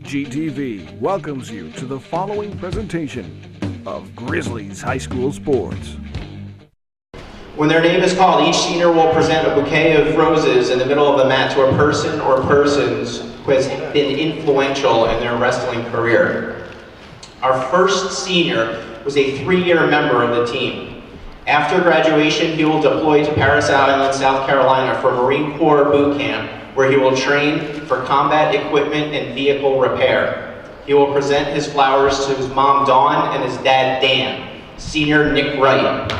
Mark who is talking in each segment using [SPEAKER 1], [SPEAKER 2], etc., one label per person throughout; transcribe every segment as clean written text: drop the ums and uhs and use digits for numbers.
[SPEAKER 1] GTV welcomes you to the following presentation of Grizzlies High School Sports.
[SPEAKER 2] When their name is called, each senior will present a bouquet of roses in the middle of the mat to a person or persons who has been influential in their wrestling career. Our first senior was a 3-year member of the team. After graduation, he will deploy to Parris Island, South Carolina for Marine Corps boot camp, where he will train for combat equipment and vehicle repair. He will present his flowers to his mom, Dawn, and his dad, Dan. Senior Nick Wright.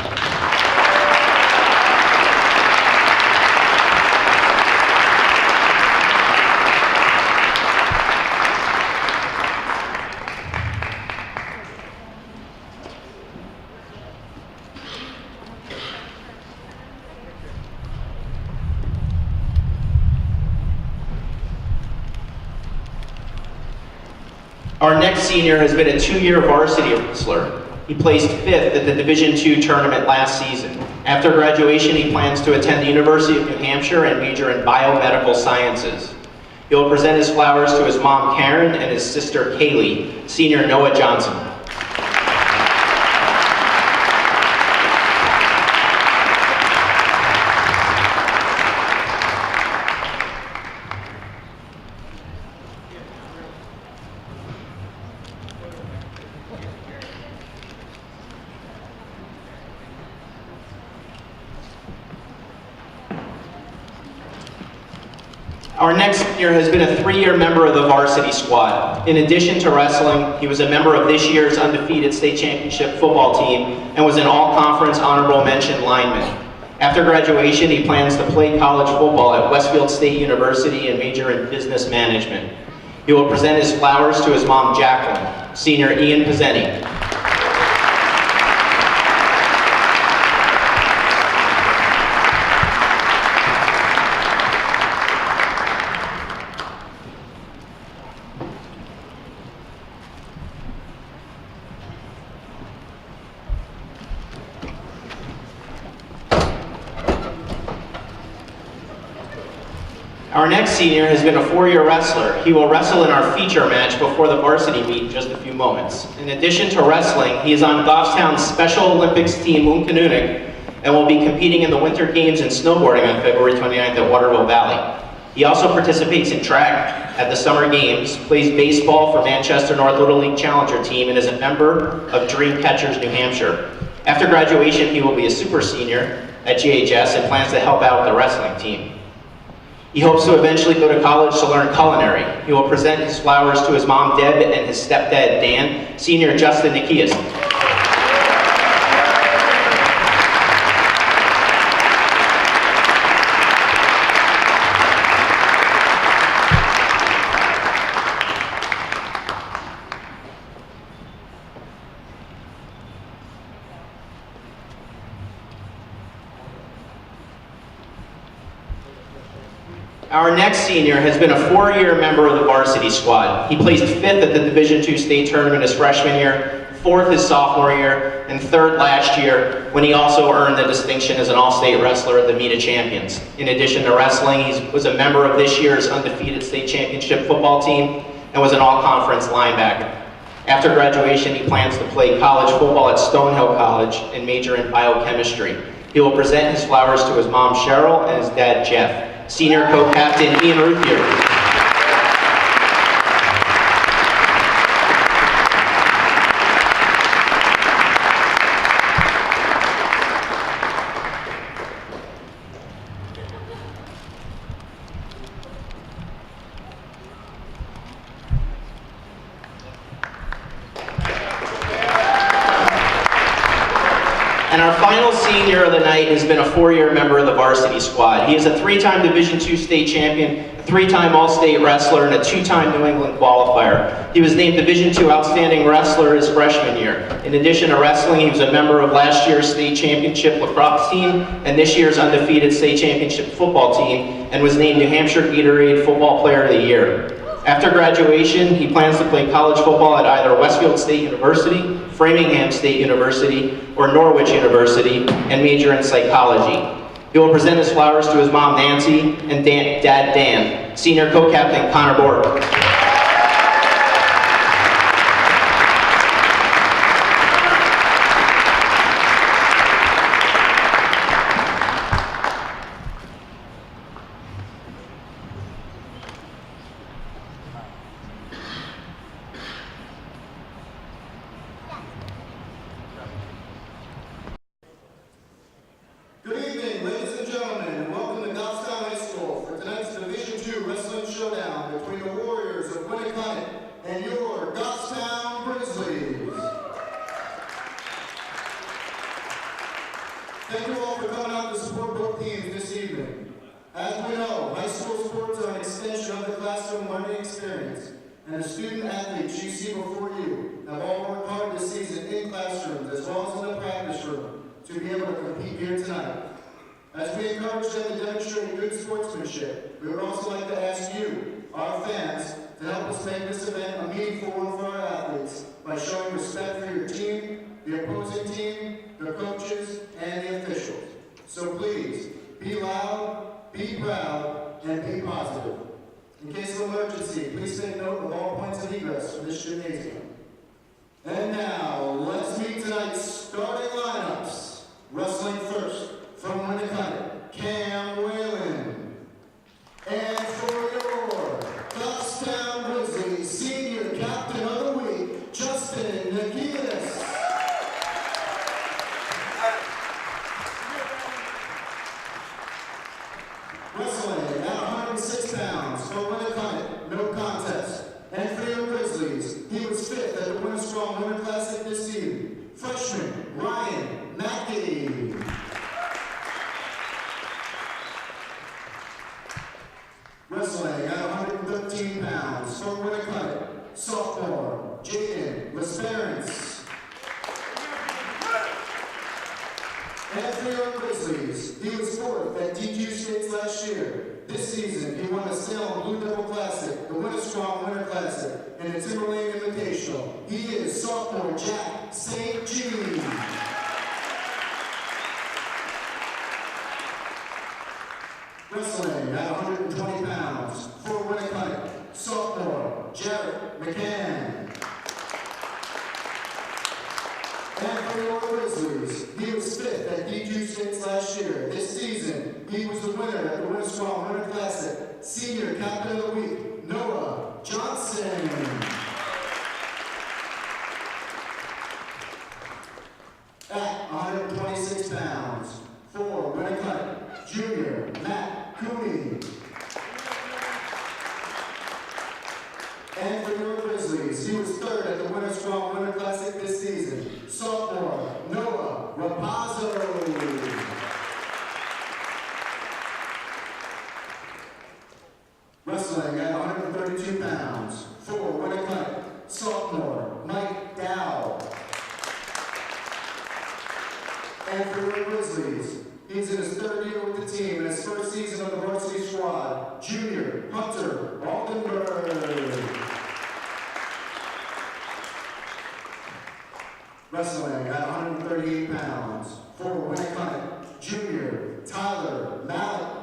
[SPEAKER 2] Our next senior has been a 2-year varsity wrestler. He placed 5th at the Division II tournament last season. After graduation, he plans to attend the University of New Hampshire and major in biomedical sciences. He will present his flowers to his mom, Karen, and his sister, Kaylee. Senior Noah Johnson. Our next senior has been a 3-year member of the varsity squad. In addition to wrestling, he was a member of this year's undefeated state championship football team and was an all-conference honorable mention lineman. After graduation, he plans to play college football at Westfield State University and major in business management. He will present his flowers to his mom, Jacqueline. Senior Ian Pizzeni. Our next senior has been a 4-year wrestler. He will wrestle in our feature match before the varsity meet in just a few moments. In addition to wrestling, he is on Goffstown's Special Olympics team, Winnacunnet, and will be competing in the Winter Games in snowboarding on February 29th at Waterville Valley. He also participates in track at the Summer Games, plays baseball for Manchester North Little League Challenger team, and is a member of Dream Catchers New Hampshire. After graduation, he will be a super senior at GHS and plans to help out the wrestling team. He hopes to eventually go to college to learn culinary. He will present his flowers to his mom, Deb, and his stepdad, Dan. Senior Justin Nikias. Our next senior has been a 4-year member of the varsity squad. He placed 5th at the Division II state tournament his freshman year, 4th his sophomore year, and 3rd last year when he also earned the distinction as an all-state wrestler at the Meet of Champions. In addition to wrestling, he was a member of this year's undefeated state championship football team and was an all-conference linebacker. After graduation, he plans to play college football at Stonehill College and major in biochemistry. He will present his flowers to his mom, Cheryl, and his dad, Jeff. Senior co-captain Ian Ruthier. And our final senior of the night has been a 4-year member of the varsity squad. He is a 3-time Division II state champion, a 3-time All-State wrestler, and a 2-time New England qualifier. He was named Division II Outstanding Wrestler his freshman year. In addition to wrestling, he was a member of last year's state championship lacrosse team and this year's undefeated state championship football team, and was named New Hampshire Gatorade Football Player of the Year. After graduation, he plans to play college football at either Westfield State University, Framingham State University, or Norwich University, and major in psychology. He will present his flowers to his mom, Nancy, and dad, Dan. Senior co-captain, Connor Borg.
[SPEAKER 3] Winnacunnet and your Goffstown Grizzlies. Thank you all for coming out to support both teams this evening. As we know, high school sports are an extension of the classroom learning experience, and the student athletes you see before you have all worked hard this season in classrooms as well as in the practice room to be able to compete here tonight. As we encourage them to demonstrate good sportsmanship, we would also like to ask you, our fans, to help us make this event a meaningful one for our athletes by showing respect for your team, the opposing team, the coaches, and the officials. So please, be loud, be proud, and be positive. In case of emergency, please take note of all points of egress for this gymnasium. And now, let's meet tonight's starting lineups. Wrestling first, from Winnacunnet, Cam Whalen. And for your Goffstown Grizzlies Senior Captain of the Week, Justin Nagias. Wrestling at 106 pounds for Winnacunnet, no contest. And for your Grizzlies, he was fifth at the Winter Strong Winter Classic this season. Freshman Ryan Mackey. Wrestling at 113 pounds for Winnacunnet, sophomore Jaden Lesperance. And for your Grizzlies, he was fourth at D2 States last year. This season, he won the Salem Blue Devil Classic, the Winter Strong Winter Classic, and the Timberlane Invitational. He is sophomore Jack St. Jean. Wrestling at 120 pounds for Winnacunnet, sophomore Jarrett McCann. And for your Grizzlies, he was fifth at D2 States last year. This season, he was the winner at the Winter Strong Winter Classic, Senior Captain of the Week, Noah Johnson. At 126 pounds for Winnacunnet, Junior Matt Cooney. And for your Grizzlies, he was third at the Winter Strong Winter Classic this season, sophomore Noah Rapazzo. Wrestling at 132 pounds for Winnacunnet, sophomore Mike Dow. And for your Grizzlies, he's in his third year with the team and his first season of the varsity squad, Junior Hunter Aldenberg. Wrestling at 138 pounds for Winnacunnet, Junior Tyler Mallett.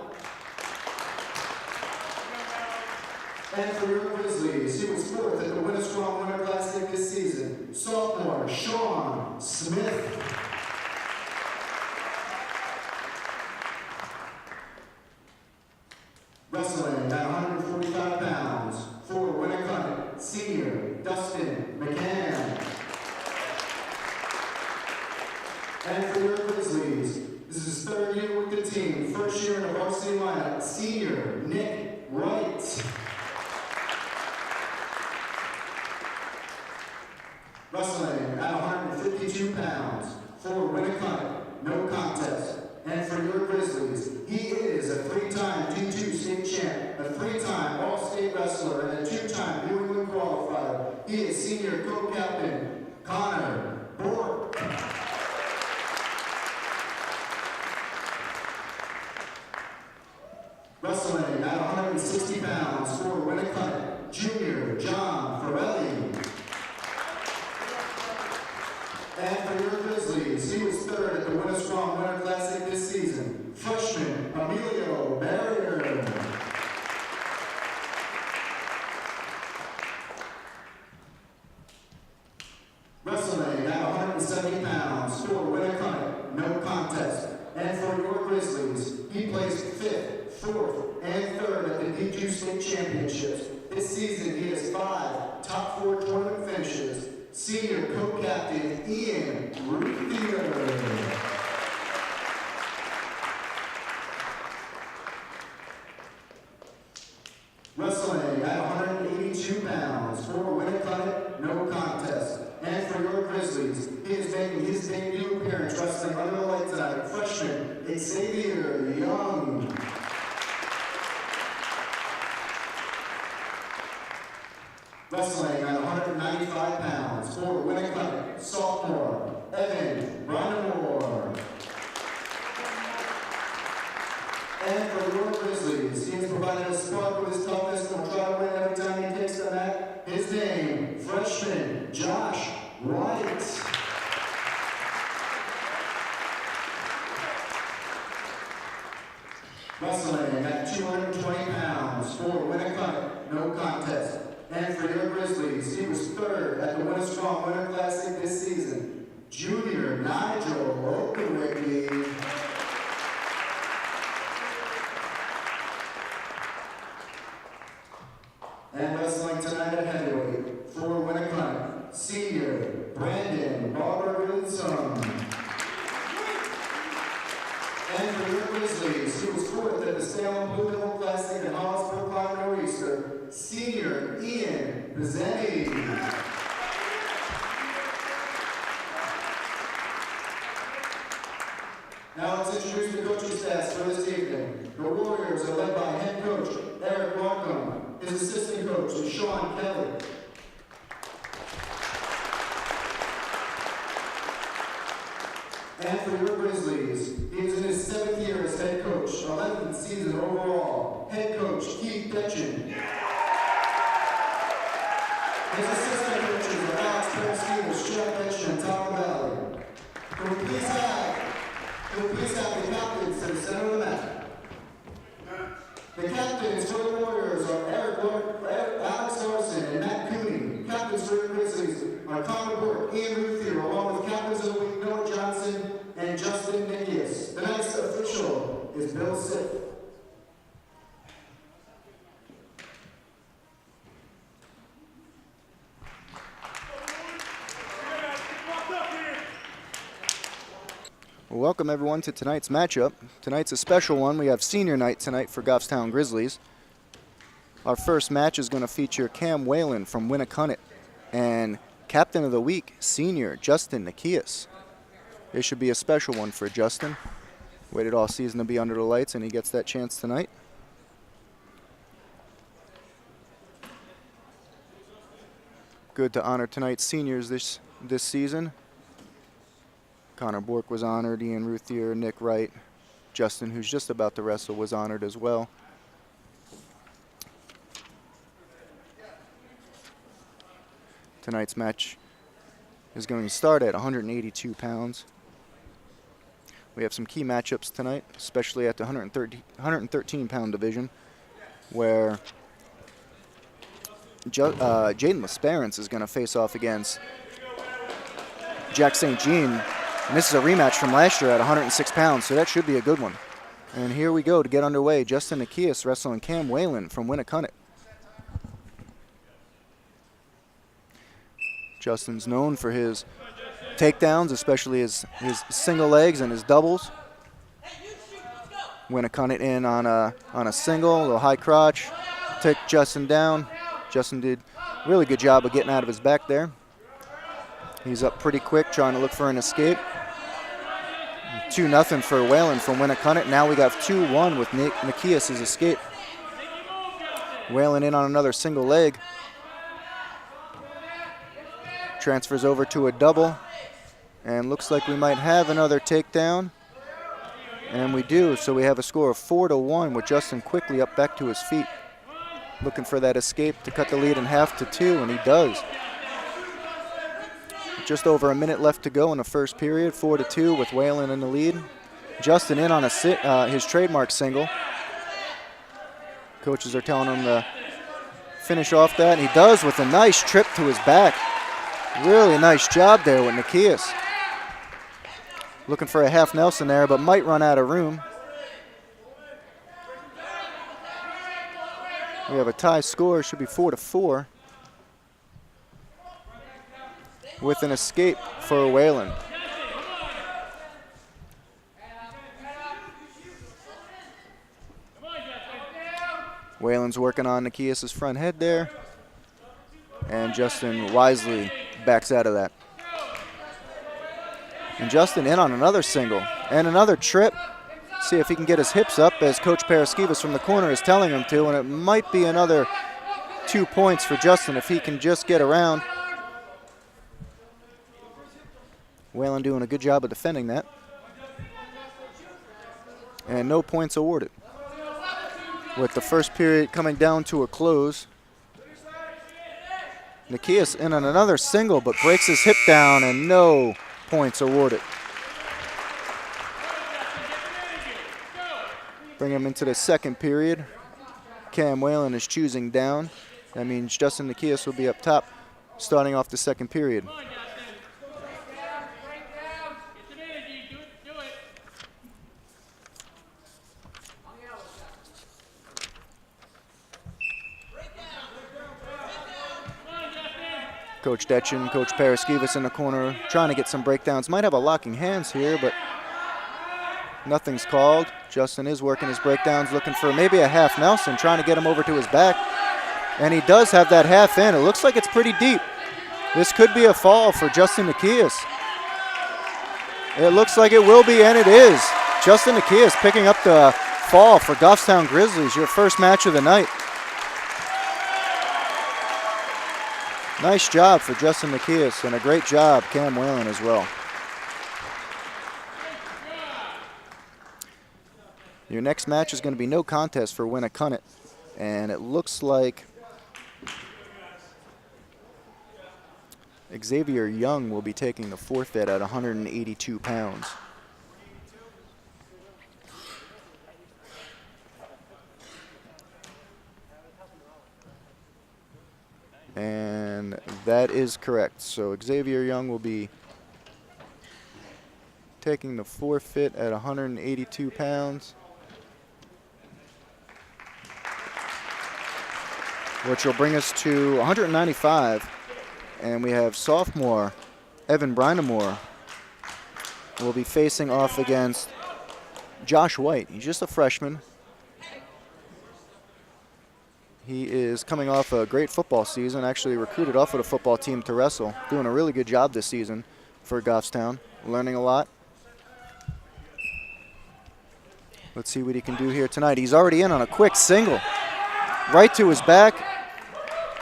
[SPEAKER 3] And for your Grizzlies, he was fourth at the Winter Strong Winter Classic this season, sophomore Sean Smith. Wrestling at 145 pounds for Winnacunnet, senior Dustin McCann. And for your Grizzlies, this is his third year with the team, first year in the varsity lineup, senior Nick Wright. Wrestling at 152 pounds for Winnacunnet, no contest. And for your Grizzlies, he is a three-time D2 state champ, a three-time all-state wrestler, and a two-time New England qualifier. He is senior co-captain Connor Bork. Wrestling at 160 pounds for Winnacunnet, junior John Farelli. And for your Grizzlies, he was third at the Winter Strong Winter Classic this season, freshman Emilio Barrier. Wrestling at 170 pounds for Winnacunnet, no contest. And for your Grizzlies, he placed fifth, fourth, and third at the D2 State Championships. This season, he has 5 top 4 tournament finishes. Senior co-captain Ian Ruthier. Wrestling at 182 182 pounds. For Winnacunnet, no contest. And for your Grizzlies, he is making his debut appearance wrestling under the lights tonight, freshman Xavier Young. Wrestling at 195 pounds. For Winnacunnet, sophomore Evan Brandemore. And for your Grizzlies, he has provided a spark with his toughness and will try to win every time he takes the mat. His name, freshman Josh White. Wrestling at 220 pounds. For Winnacunnet, no contest. And for your Grizzlies, he was third at the Winter Strong Winter Classic this season, Junior Nigel Okerwicki. And wrestling tonight at heavyweight, for Winnacunnet, Senior Brandon Barber-Wilson. And for your Grizzlies, he was fourth at the Salem Blue Devil Classic in Hollisburg, Nor'easter, Senior Ian Pizzetti. Now let's introduce the coaching staff for this evening. The Warriors are led by head coach Eric Markham. His assistant coach is Sean Kelly. And for your Grizzlies, he is in his 7th year as head coach, 11th season overall. Head coach Keith Betchen. His assistant coaches are Alex Perez, Shep Betchen, and Tom Valley. Can we please have the captains to the center of the mat? The captains for the Warriors are Alex Larson and Matt Cooney. Captains for the Grizzlies are Connor Burke, Ian Ruthier, along with captains of the week Noah Johnson and Justin Nikias. The next official is Bill Siff.
[SPEAKER 4] Welcome everyone to tonight's matchup. Tonight's a special one. We have senior night tonight for Goffstown Grizzlies. Our first match is going to feature Cam Whalen from Winnacunnet and Captain of the Week, Senior Justin Nikias. It should be a special one for Justin. Waited all season to be under the lights, and he gets that chance tonight. Good to honor tonight's seniors this season. Connor Bork was honored, Ian Ruthier, Nick Wright, Justin, who's just about to wrestle, was honored as well. Tonight's match is going to start at 182 pounds. We have some key matchups tonight, especially at the 113-pound division, where Jaden Lesperance is going to face off against Jack St. Jean. And this is a rematch from last year at 106 pounds, so that should be a good one. And here we go to get underway. Justin Nikias wrestling Cam Whalen from Winnacunnet. Justin's known for his takedowns, especially his single legs and his doubles. Winnacunnet in on a single, a little high crotch. Take Justin down. Justin did a really good job of getting out of his back there. He's up pretty quick, trying to look for an escape. 2-0 for Whalen from Winnacunnet. Now we got 2-1 with Nikias' escape. Whalen in on another single leg. Transfers over to a double. And looks like we might have another takedown. And we do, so we have a score of 4-1 with Justin quickly up back to his feet. Looking for that escape to cut the lead in half to 2, and he does. Just over a minute left to go in the first period, 4-2 with Whalen in the lead. Justin in on his trademark single. Coaches are telling him to finish off that, and he does with a nice trip to his back. Really nice job there with Nikias. Looking for a half Nelson there, but might run out of room. We have a tie score, should be 4-4. With an escape for Whalen. Whalen's working on Nikias' front head there. And Justin wisely backs out of that. And Justin in on another single and another trip. See if he can get his hips up as Coach Paraskevas from the corner is telling him to, and it might be another 2 points for Justin if he can just get around. Whalen doing a good job of defending that. And no points awarded. With the first period coming down to a close. Nikias in on another single, but breaks his hip down, and no points awarded. Bring him into the second period. Cam Whalen is choosing down. That means Justin Nikias will be up top starting off the second period. Coach Detchen, Coach Paraskevas in the corner trying to get some breakdowns. Might have a locking hands here, but nothing's called. Justin is working his breakdowns, looking for maybe a half Nelson, trying to get him over to his back. And he does have that half in. It looks like it's pretty deep. This could be a fall for Justin Nikias. It looks like it will be, and it is. Justin Nikias picking up the fall for Goffstown Grizzlies, your first match of the night. Nice job for Justin Nikias, and a great job Cam Whalen as well. Your next match is going to be no contest for Winnacunnet, and it looks like Xavier Young will be taking the forfeit at 182 pounds. And that is correct. So Xavier Young will be taking the forfeit at 182 pounds. Which will bring us to 195. And we have sophomore Evan Brindamore will be facing off against Josh White. He's just a freshman. He is coming off a great football season, actually recruited off of the football team to wrestle. Doing a really good job this season for Goffstown, learning a lot. Let's see what he can do here tonight. He's already in on a quick single. Right to his back.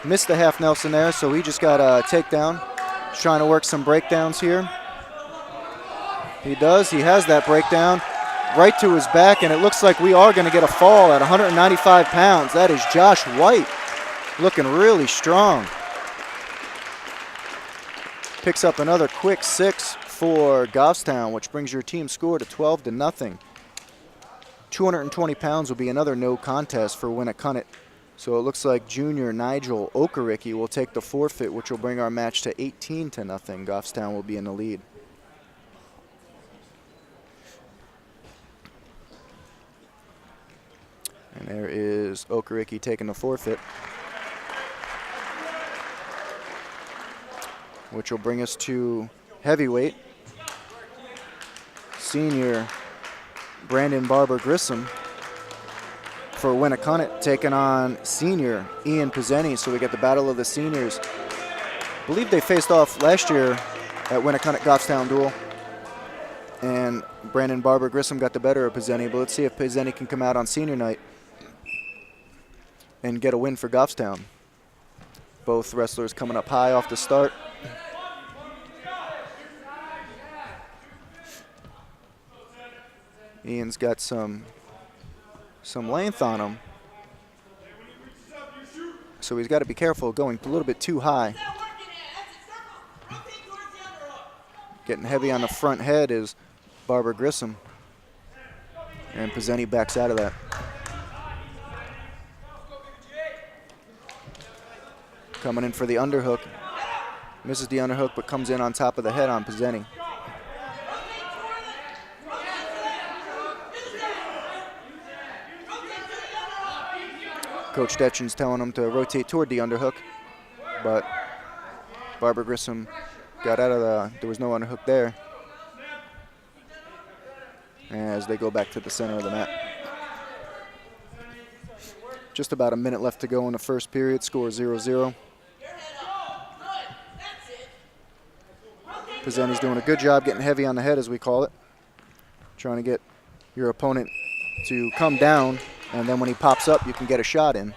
[SPEAKER 4] Missed the half Nelson there, so he just got a takedown. He's trying to work some breakdowns here. He does. He has that breakdown. Right to his back, and it looks like we are going to get a fall at 195 pounds. That is Josh White, looking really strong. Picks up another quick 6 for Goffstown, which brings your team score to 12-0. 220 pounds will be another no contest for Winnacunnet. So it looks like junior Nigel Okericki will take the forfeit, which will bring our match to 18-0. Goffstown will be in the lead. And there is Okericki taking the forfeit, which will bring us to heavyweight. Senior Brandon Barber Grissom for Winnacunnet taking on senior Ian Pizzeni. So we get the battle of the seniors. I believe they faced off last year at Winnacunnet Goffstown duel. And Brandon Barber Grissom got the better of Pizzeni, but let's see if Pizzeni can come out on senior night and get a win for Goffstown. Both wrestlers coming up high off the start. Ian's got some length on him, so he's got to be careful going a little bit too high. Getting heavy on the front head is Barber Grissom, and Pizzeni backs out of that. Coming in for the underhook. Misses the underhook, but comes in on top of the head on Pizzeni. Coach Detchen's telling him to rotate toward the underhook, but Barber Grissom got out of there was no underhook there. As they go back to the center of the mat. Just about a minute left to go in the first period, score 0-0. Pizzeni's doing a good job getting heavy on the head, as we call it. Trying to get your opponent to come down, and then when he pops up, you can get a shot in.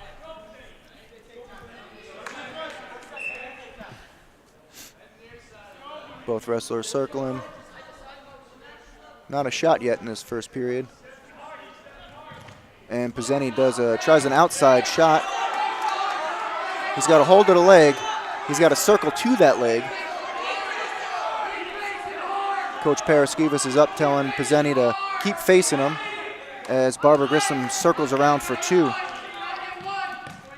[SPEAKER 4] Both wrestlers circling. Not a shot yet in this first period. And Pizzeni tries an outside shot. He's got a hold of the leg. He's got to circle to that leg. Coach Paraskevas is up telling Pizzeni to keep facing him as Barbara Grissom circles around for 2.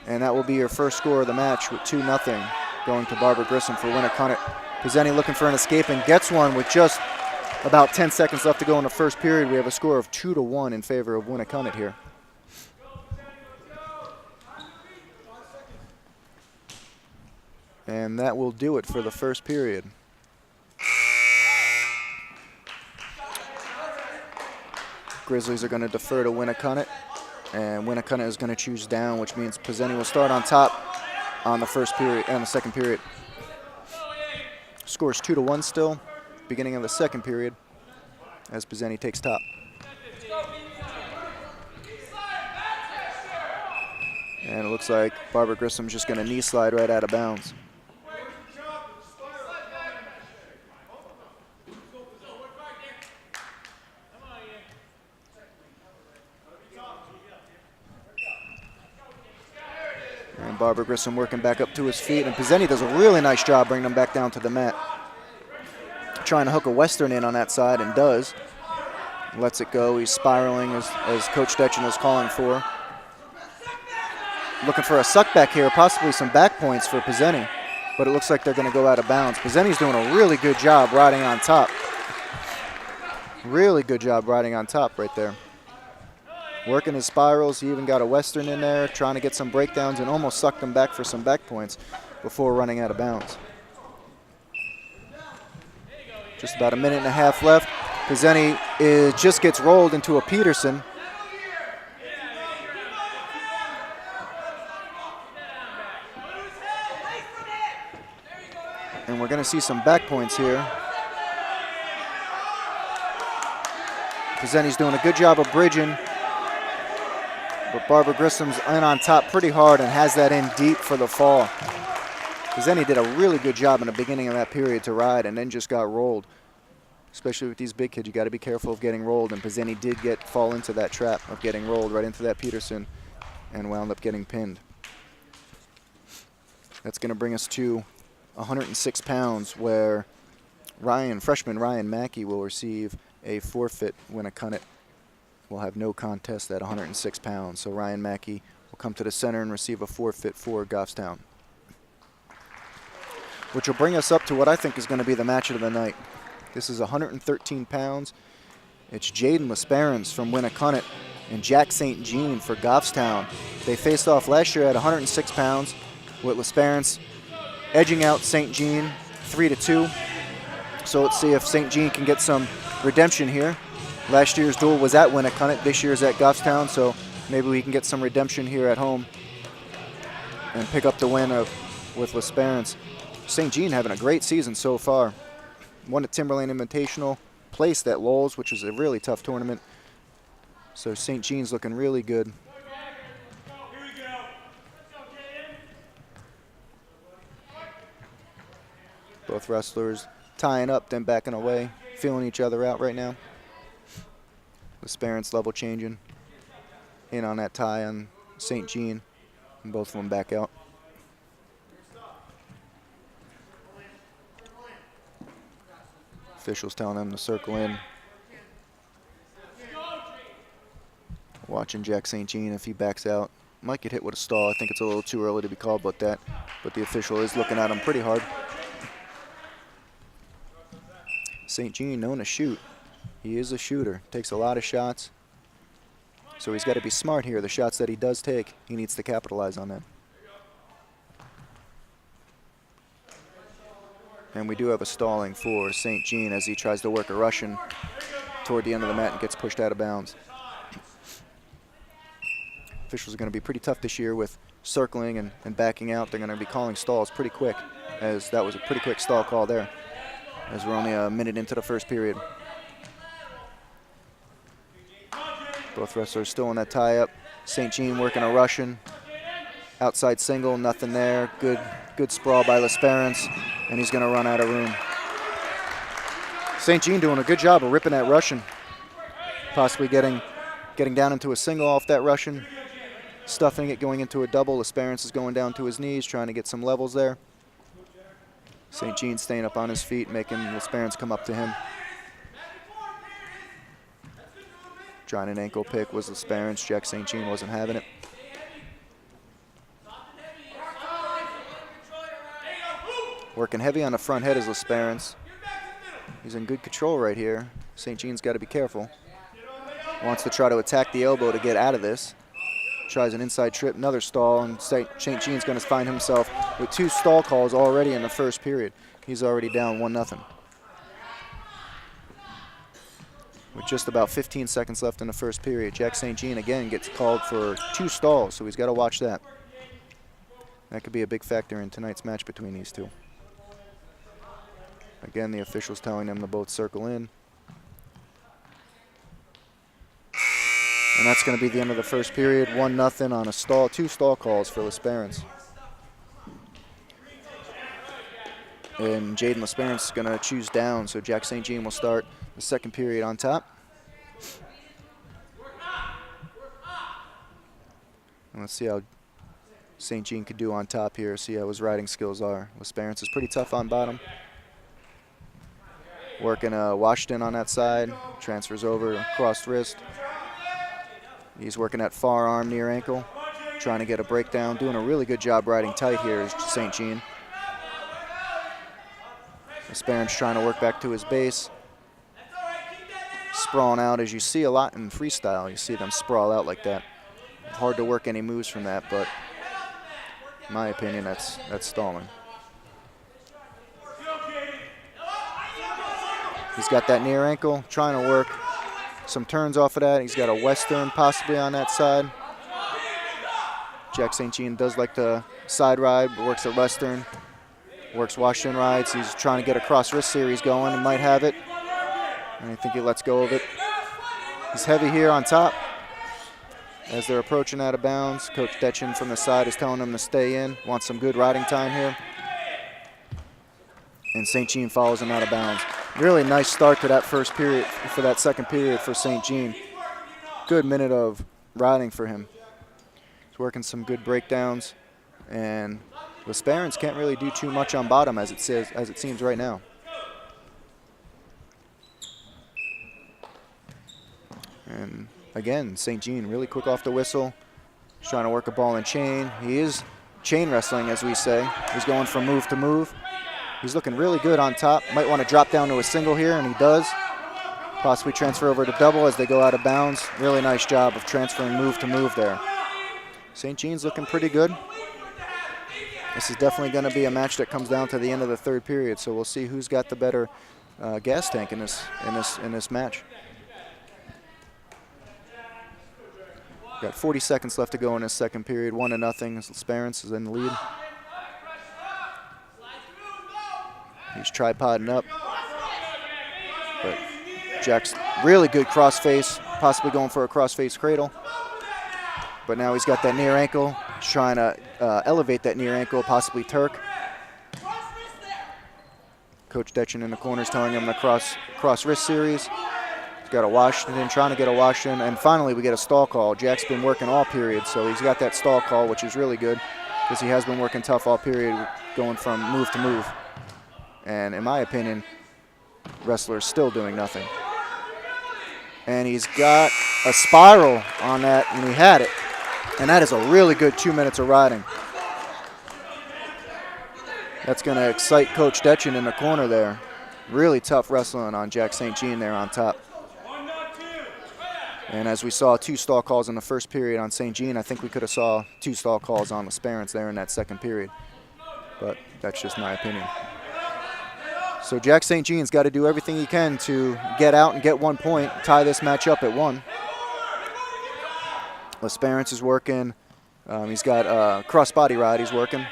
[SPEAKER 4] And that will be your first score of the match with 2-0 going to Barbara Grissom for Winnacunnet. Pizzeni looking for an escape and gets one with just about 10 seconds left to go in the first period. We have a score of 2-1 in favor of Winnacunnet here. And that will do it for the first period. Grizzlies are going to defer to Winnacunnet, and Winnacunnet is going to choose down, which means Pizzeni will start on top on the first period and the second period. Score's 2-1 still, beginning of the second period, as Pizzeni takes top. And it looks like Barbara Grissom's just going to knee slide right out of bounds. And Barbara Grissom working back up to his feet, and Pizzeni does a really nice job bringing him back down to the mat. Trying to hook a Western in on that side, and does. Lets it go. He's spiraling as Coach Detchen is calling for. Looking for a suck back here, possibly some back points for Pizzeni, but it looks like they're going to go out of bounds. Pizzeni's doing a really good job riding on top. Really good job riding on top right there. Working his spirals. He even got a Western in there, trying to get some breakdowns and almost sucked them back for some back points before running out of bounds. Just about a minute and a half left. Pizzeni just gets rolled into a Peterson. And we're going to see some back points here. Pizzeni's doing a good job of bridging, but Barbara Grissom's in on top pretty hard and has that in deep for the fall. Pizzeni did a really good job in the beginning of that period to ride and then just got rolled. Especially with these big kids, you got to be careful of getting rolled, and Pizzeni did fall into that trap of getting rolled right into that Peterson and wound up getting pinned. That's going to bring us to 106 pounds, where freshman Ryan Mackey will receive a forfeit. Winnacunnet will have no contest at 106 pounds. So Ryan Mackey will come to the center and receive a forfeit for Goffstown, which will bring us up to what I think is going to be the match of the night. This is 113 pounds. It's Jaden Lesperance from Winnacunnet and Jack St. Jean for Goffstown. They faced off last year at 106 pounds, with Lesperance edging out St. Jean 3-2. So let's see if St. Jean can get some redemption here. Last year's duel was at Winnacunnet. This year's at Goffstown, so maybe we can get some redemption here at home and pick up the win with Lesperance. St. Jean having a great season so far. Won the Timberlane Invitational, placed at Lowell's, which was a really tough tournament. So St. Jean's looking really good. Both wrestlers tying up, then backing away, feeling each other out right now. Lesperance level changing in on that tie on St. Jean, and both of them back out. Officials telling them to circle in. Watching Jack St. Jean, if he backs out, might get hit with a stall. I think it's a little too early to be called about that, but the official is looking at him pretty hard. St. Jean known to shoot. He is a shooter, takes a lot of shots. So he's got to be smart here. The shots that he does take, he needs to capitalize on them. And we do have a stalling for St. Jean as he tries to work a Russian toward the end of the mat and gets pushed out of bounds. Officials are going to be pretty tough this year with circling and backing out. They're going to be calling stalls pretty quick, as that was a pretty quick stall call there. as we're only a minute into the first period. Both wrestlers still in that tie-up. St. Jean working a Russian. Outside single, nothing there. Good sprawl by L'Esperance, and he's going to run out of room. St. Jean doing a good job of ripping that Russian. Possibly getting down into a single off that Russian. Stuffing it, going into a double. L'Esperance is going down to his knees, trying to get some levels there. St. Jean staying up on his feet, making L'Esperance come up to him. Trying an ankle pick was L'Esperance. Jack St. Jean wasn't having it. Working heavy on the front head is L'Esperance. He's in good control right here. St. Jean's got to be careful. Wants to try to attack the elbow to get out of this. Tries an inside trip, another stall, and St. Jean's going to find himself with 2 stall calls already in the first period. He's already down 1-0. With just about 15 seconds left in the first period, Jack St. Jean again gets called for 2 stalls, so he's got to watch that. That could be a big factor in tonight's match between these two. Again, the officials telling them to both circle in. And that's going to be the end of the first period. 1-0 on a stall. 2 stall calls for L'Esperance. And Jaden L'Esperance is going to choose down, so Jack St. Jean will start the second period on top. And let's see how St. Jean could do on top here, see how his riding skills are. L'Esperance is pretty tough on bottom. Working Washington on that side, transfers over, crossed wrist. He's working that far arm near ankle, trying to get a breakdown. Doing a really good job riding tight here is St. Jean. L'Esperance trying to work back to his base. Sprawling out, as you see a lot in freestyle. You see them sprawl out like that. Hard to work any moves from that, but in my opinion, that's stalling. He's got that near ankle, trying to work some turns off of that. He's got a Western possibly on that side. Jack St. Jean does like the side ride, but works a Western. Works Washington rides. He's trying to get a cross wrist series going. He might have it. And I think he lets go of it. He's heavy here on top. As they're approaching out of bounds, Coach Detchen from the side is telling him to stay in. Wants some good riding time here. And St. Jean follows him out of bounds. Really nice start to that first period, for that second period for St. Jean. Good minute of riding for him. He's working some good breakdowns, and L'Esperance can't really do too much on bottom as it seems right now. And again, St. Jean really quick off the whistle. He's trying to work a ball and chain. He is chain wrestling, as we say. He's going from move to move. He's looking really good on top. Might want to drop down to a single here, and he does. Possibly transfer over to double as they go out of bounds. Really nice job of transferring move to move there. St. Jean's looking pretty good. This is definitely going to be a match that comes down to the end of the third period, so we'll see who's got the better gas tank in this match. Got 40 seconds left to go in this second period. 1-0 as L'Esperance is in the lead. He's tripoding up. But Jack's really good crossface, possibly going for a crossface cradle. But now he's got that near ankle. He's trying to elevate that near ankle, possibly Turk. Coach Detchen in the corner is telling him the cross wrist series. He's got a Washington, trying to get a Washington. And finally, we get a stall call. Jack's been working all period, so he's got that stall call, which is really good because he has been working tough all period, going from move to move. And in my opinion, wrestler is still doing nothing. And he's got a spiral on that, and he had it. And that is a really good 2 minutes of riding. That's going to excite Coach Detchen in the corner there. Really tough wrestling on Jack St. Jean there on top. And as we saw 2 stall calls in the first period on St. Jean, I think we could have saw 2 stall calls on L'Esperance there in that second period. But that's just my opinion. So Jack St. Jean's got to do everything he can to get out and get 1 point, tie this match up at 1. L'Esperance is working. He's got a cross-body ride he's working.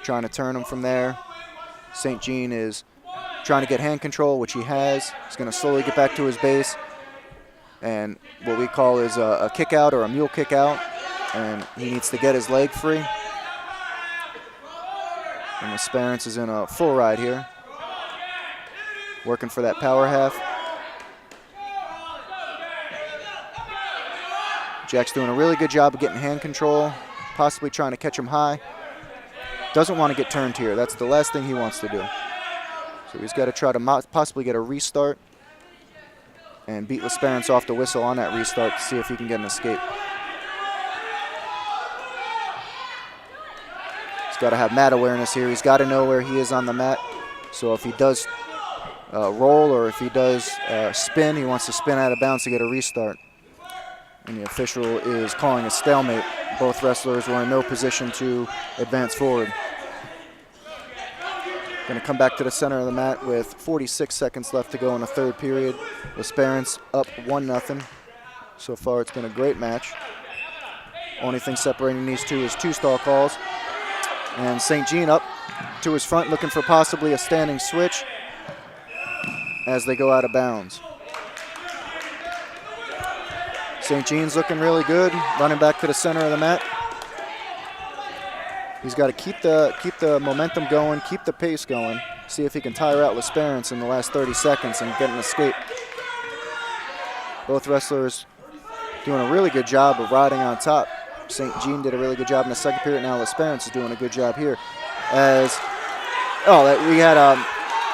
[SPEAKER 4] trying to turn him from there. St. Jean is trying to get hand control, which he has. He's going to slowly get back to his base. And what we call is a kick out or a mule kick out. And he needs to get his leg free. And Lesperance is in a full ride here, working for that power half. Jack's doing a really good job of getting hand control, possibly trying to catch him high. Doesn't want to get turned here. That's the last thing he wants to do. So he's got to try to possibly get a restart and beat Lesperance off the whistle on that restart to see if he can get an escape. He's got to have mat awareness here. He's got to know where he is on the mat. So if he does roll or if he does spin, he wants to spin out of bounds to get a restart. And the official is calling a stalemate. Both wrestlers were in no position to advance forward. Going to come back to the center of the mat with 46 seconds left to go in the third period. Lesperance up 1-0. So far, it's been a great match. Only thing separating these two is 2 stall calls. And St. Jean up to his front, looking for possibly a standing switch as they go out of bounds. St. Jean's looking really good, running back to the center of the mat. He's got to keep the momentum going, keep the pace going, see if he can tire out Lesperance in the last 30 seconds and get an escape. Both wrestlers doing a really good job of riding on top. St. Jean did a really good job in the second period. Now Lesperance is doing a good job here. We had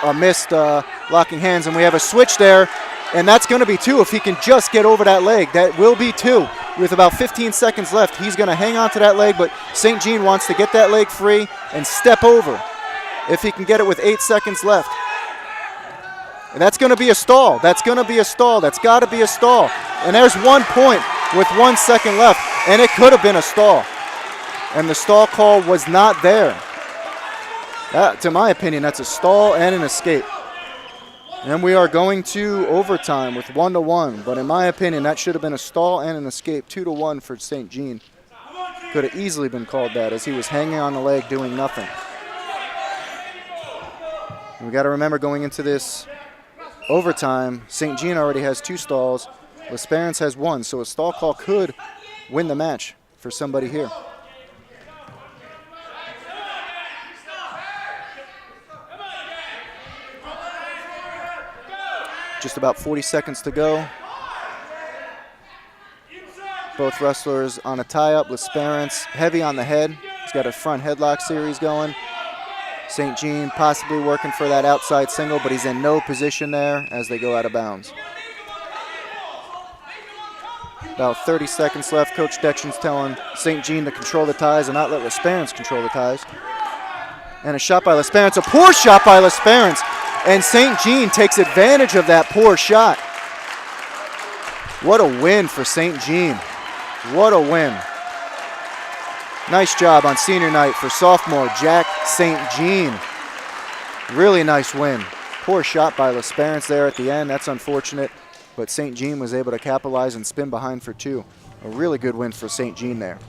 [SPEAKER 4] a missed locking hands, and we have a switch there. And that's going to be 2 if he can just get over that leg. That will be 2 with about 15 seconds left. He's going to hang on to that leg, but St. Jean wants to get that leg free and step over if he can get it with 8 seconds left. And that's going to be a stall. That's going to be a stall. That's got to be a stall. And there's 1 point with 1 second left, and it could have been a stall. And the stall call was not there. To my opinion, that's a stall and an escape. And we are going to overtime with 1-1. But in my opinion, that should have been a stall and an escape. 2-1 for St. Jean. Could have easily been called that as he was hanging on the leg doing nothing. And we got to remember going into this overtime, St. Jean already has 2 stalls. Lesperance has 1. So a stall call could win the match for somebody here. Just about 40 seconds to go. Both wrestlers on a tie-up. Lesperance heavy on the head. He's got a front headlock series going. St. Jean possibly working for that outside single, but he's in no position there as they go out of bounds. About 30 seconds left. Coach Dexton's telling St. Jean to control the ties and not let Lesperance control the ties. And a shot by Lesperance, a poor shot by Lesperance. And St. Jean takes advantage of that poor shot. What a win for St. Jean. What a win. Nice job on senior night for sophomore Jack St. Jean. Really nice win. Poor shot by Lesperance there at the end. That's unfortunate. But St. Jean was able to capitalize and spin behind for 2. A really good win for St. Jean there.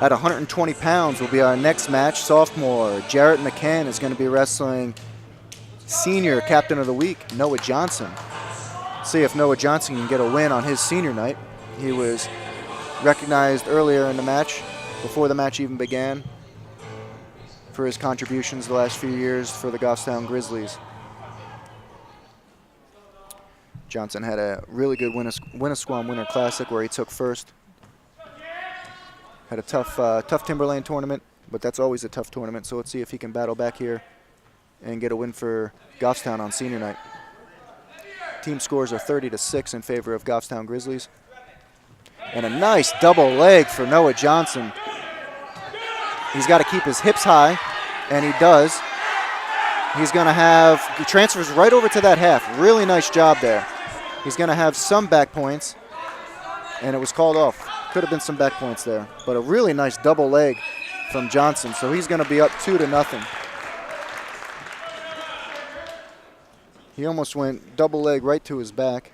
[SPEAKER 4] At 120 pounds will be our next match. Sophomore Jarrett McCann is going to be wrestling senior captain of the week, Noah Johnson. See if Noah Johnson can get a win on his senior night. He was recognized earlier in the match, before the match even began, for his contributions the last few years for the Goffstown Grizzlies. Johnson had a really good Winnacunnet Winter Classic where he took first. Had a tough Timberlane tournament, but that's always a tough tournament. So let's see if he can battle back here and get a win for Goffstown on senior night. Team scores are 30-6 in favor of Goffstown Grizzlies. And a nice double leg for Noah Johnson. He's got to keep his hips high, and he does. He's going to he transfers right over to that half. Really nice job there. He's going to have some back points, and it was called off. Could have been some back points there, but a really nice double leg from Johnson. So he's going to be up 2-0. He almost went double leg right to his back.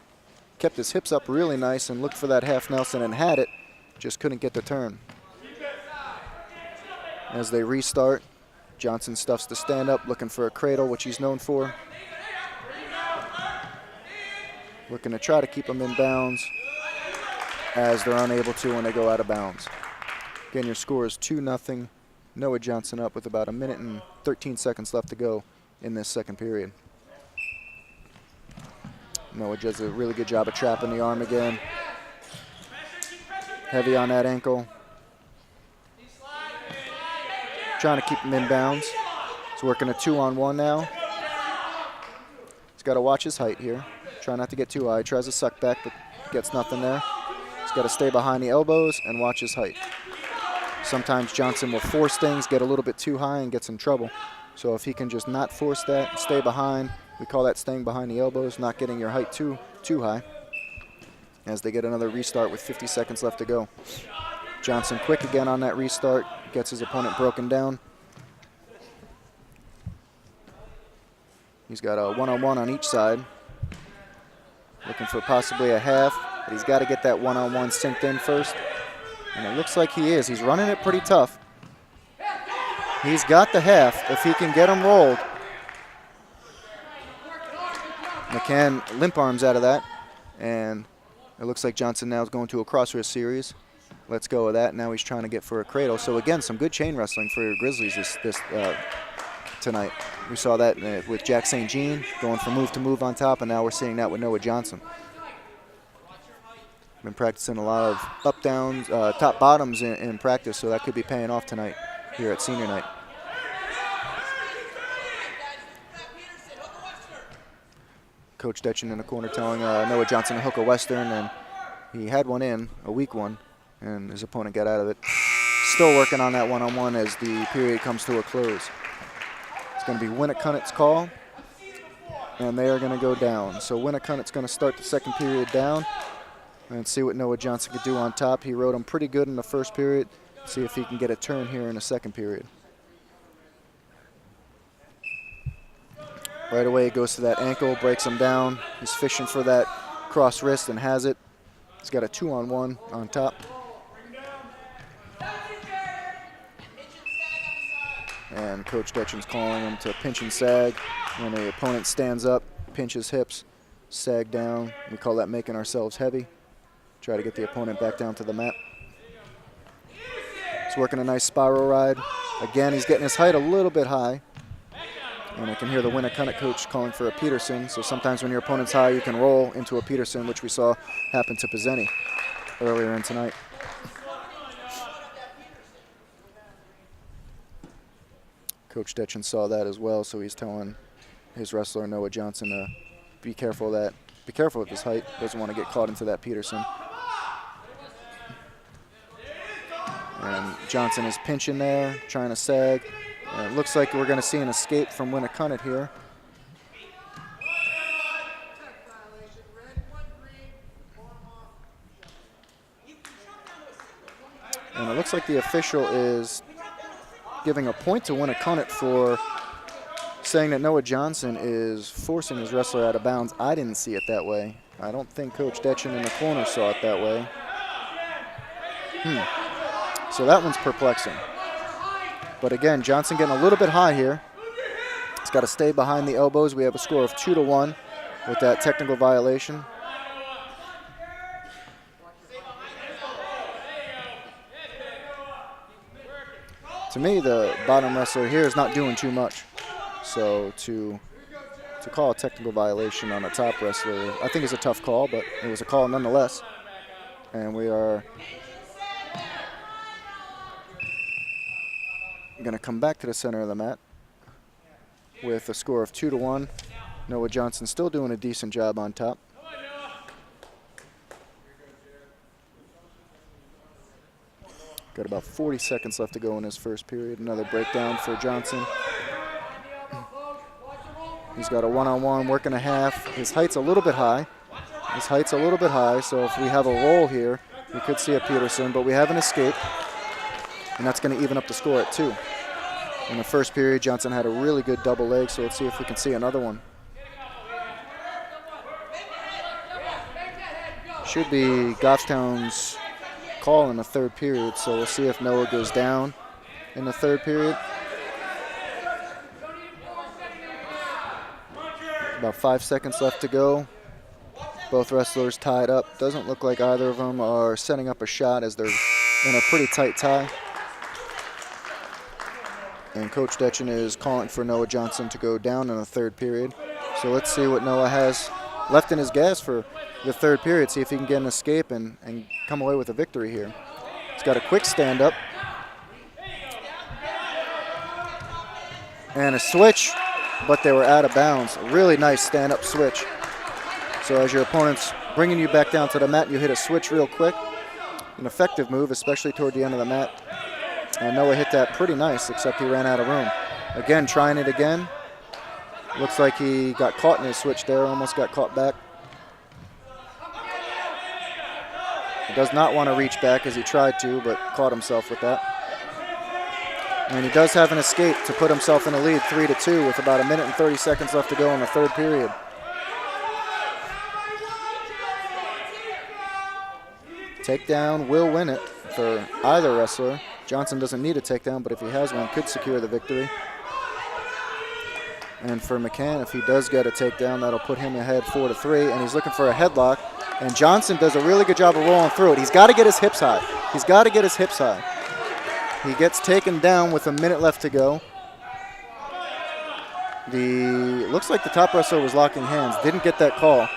[SPEAKER 4] Kept his hips up really nice and looked for that half Nelson and had it. Just couldn't get the turn. As they restart, Johnson stuffs the stand-up, looking for a cradle, which he's known for. Looking to try to keep them in bounds as they're unable to when they go out of bounds. Again, your score is 2-0. Noah Johnson up with about 1 minute and 13 seconds left to go in this second period. Noah does a really good job of trapping the arm again. Heavy on that ankle. Trying to keep him in bounds. He's working a 2-on-1 now. He's got to watch his height here. Try not to get too high. He tries to suck back, but gets nothing there. He's got to stay behind the elbows and watch his height. Sometimes Johnson will force things, get a little bit too high, and gets in trouble. So if he can just not force that, stay behind, we call that staying behind the elbows, not getting your height too high. As they get another restart with 50 seconds left to go. Johnson quick again on that restart, gets his opponent broken down. He's got a 1-on-1 on each side. Looking for possibly a half, but he's got to get that 1-on-1 synced in first. And it looks like he is. He's running it pretty tough. He's got the half if he can get him rolled. McCann limp arms out of that, and it looks like Johnson now is going to a cross wrist series. Let's go with that. Now he's trying to get for a cradle. So again, some good chain wrestling for your Grizzlies this tonight. We saw that with Jack St. Jean going from move to move on top, and now we're seeing that with Noah Johnson. Been practicing a lot of up downs, top bottoms in practice, so that could be paying off tonight here at senior night. Coach Detchen in the corner telling Noah Johnson to hook a Western, and he had one in, a weak one, and his opponent got out of it. Still working on that 1-on-1 as the period comes to a close. It's going to be Winnacunnet's call, and they are going to go down. So Winnacunnet's going to start the second period down and see what Noah Johnson could do on top. He rode him pretty good in the first period. See if he can get a turn here in the second period. Right away, he goes to that ankle, breaks him down. He's fishing for that cross wrist and has it. He's got a 2-on-1 on top. And Coach Detchen's calling him to pinch and sag. When the opponent stands up, pinch his hips, sag down. We call that making ourselves heavy. Try to get the opponent back down to the mat. He's working a nice spiral ride. Again, he's getting his height a little bit high. And I can hear the Winnacunnet coach calling for a Peterson. So sometimes when your opponent's high, you can roll into a Peterson, which we saw happen to Pizzeni earlier in tonight. Coach Detchen saw that as well, so he's telling his wrestler Noah Johnson to be careful of that. Be careful with his height. Doesn't want to get caught into that Peterson. And Johnson is pinching there, trying to sag. And it looks like we're going to see an escape from Winnacunnet here. And it looks like the official is giving a point to Winnacunnet for saying that Noah Johnson is forcing his wrestler out of bounds. I didn't see it that way. I don't think Coach Detchen in the corner saw it that way. So that one's perplexing. But again, Johnson getting a little bit high here. He's got to stay behind the elbows. We have a score of 2-1 with that technical violation. To me, the bottom wrestler here is not doing too much. So to call a technical violation on a top wrestler, I think it's a tough call, but it was a call nonetheless. And we are going to come back to the center of the mat with a score of 2-1. Noah Johnson still doing a decent job on top. Got about 40 seconds left to go in his first period. Another breakdown for Johnson. He's got a 1-on-1, working a half. His height's a little bit high. So if we have a roll here, we could see a Peterson, but we have an escape. And that's going to even up the score at 2. In the first period, Johnson had a really good double leg, so let's see if we can see another one. Should be Goffstown's call in the third period, so we'll see if Noah goes down. in the third period. About 5 seconds left to go. Both wrestlers tied up. Doesn't look like either of them are setting up a shot as they're in a pretty tight tie. And Coach Detchen is calling for Noah Johnson to go down in the third period. So let's see what Noah has left in his gas for the third period, see if he can get an escape and come away with a victory here. He's got a quick stand-up. And a switch, but they were out of bounds. A really nice stand-up switch. So as your opponent's bringing you back down to the mat, you hit a switch real quick. An effective move, especially toward the end of the mat. And Noah hit that pretty nice, except he ran out of room. Again, trying it again. Looks like he got caught in his switch there, almost got caught back. He does not want to reach back as he tried to, but caught himself with that. And he does have an escape to put himself in a lead 3-2 with about 1 minute and 30 seconds left to go in the third period. Takedown will win it for either wrestler. Johnson doesn't need a takedown, but if he has one, could secure the victory. And for McCann, if he does get a takedown, that'll put him ahead 4-3, and he's looking for a headlock. And Johnson does a really good job of rolling through it. He's got to get his hips high. He's got to get his hips high. He gets taken down with 1 minute left to go. Looks like the top wrestler was locking hands. Didn't get that call.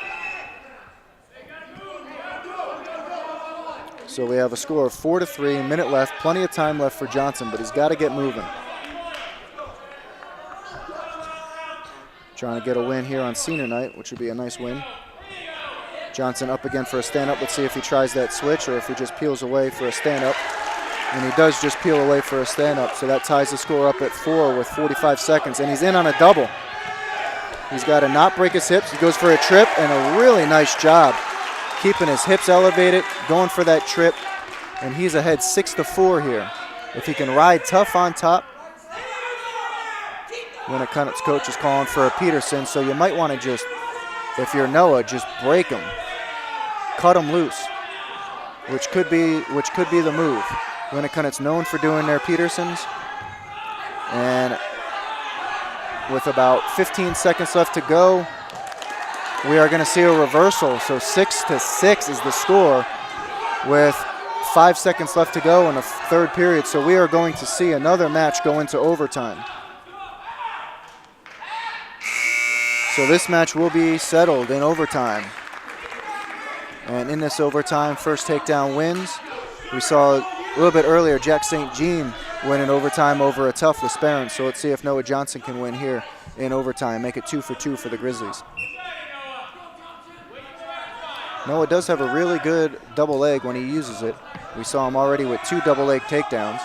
[SPEAKER 4] So we have a score of 4-3, 1 minute left, plenty of time left for Johnson, but he's got to get moving. Trying to get a win here on senior night, which would be a nice win. Johnson up again for a stand-up. Let's see if he tries that switch or if he just peels away for a stand-up. And he does just peel away for a stand-up, so that ties the score up at 4 with 45 seconds, and he's in on a double. He's got to not break his hips. He goes for a trip, and a really nice job keeping his hips elevated, going for that trip, and he's ahead 6-4 here. If he can ride tough on top, Winnacunnet's coach is calling for a Peterson, so you might want to just, if you're Noah, just break him, cut him loose, which could be the move. Winnacunnet's known for doing their Petersons, and with about 15 seconds left to go, we are going to see a reversal. So 6-6 is the score with 5 seconds left to go in the third period. So we are going to see another match go into overtime. So this match will be settled in overtime. And in this overtime, first takedown wins. We saw a little bit earlier Jack St. Jean win in overtime over a tough Lesperance. So let's see if Noah Johnson can win here in overtime, make it 2-2 for the Grizzlies. Noah does have a really good double leg when he uses it. We saw him already with 2 double leg takedowns.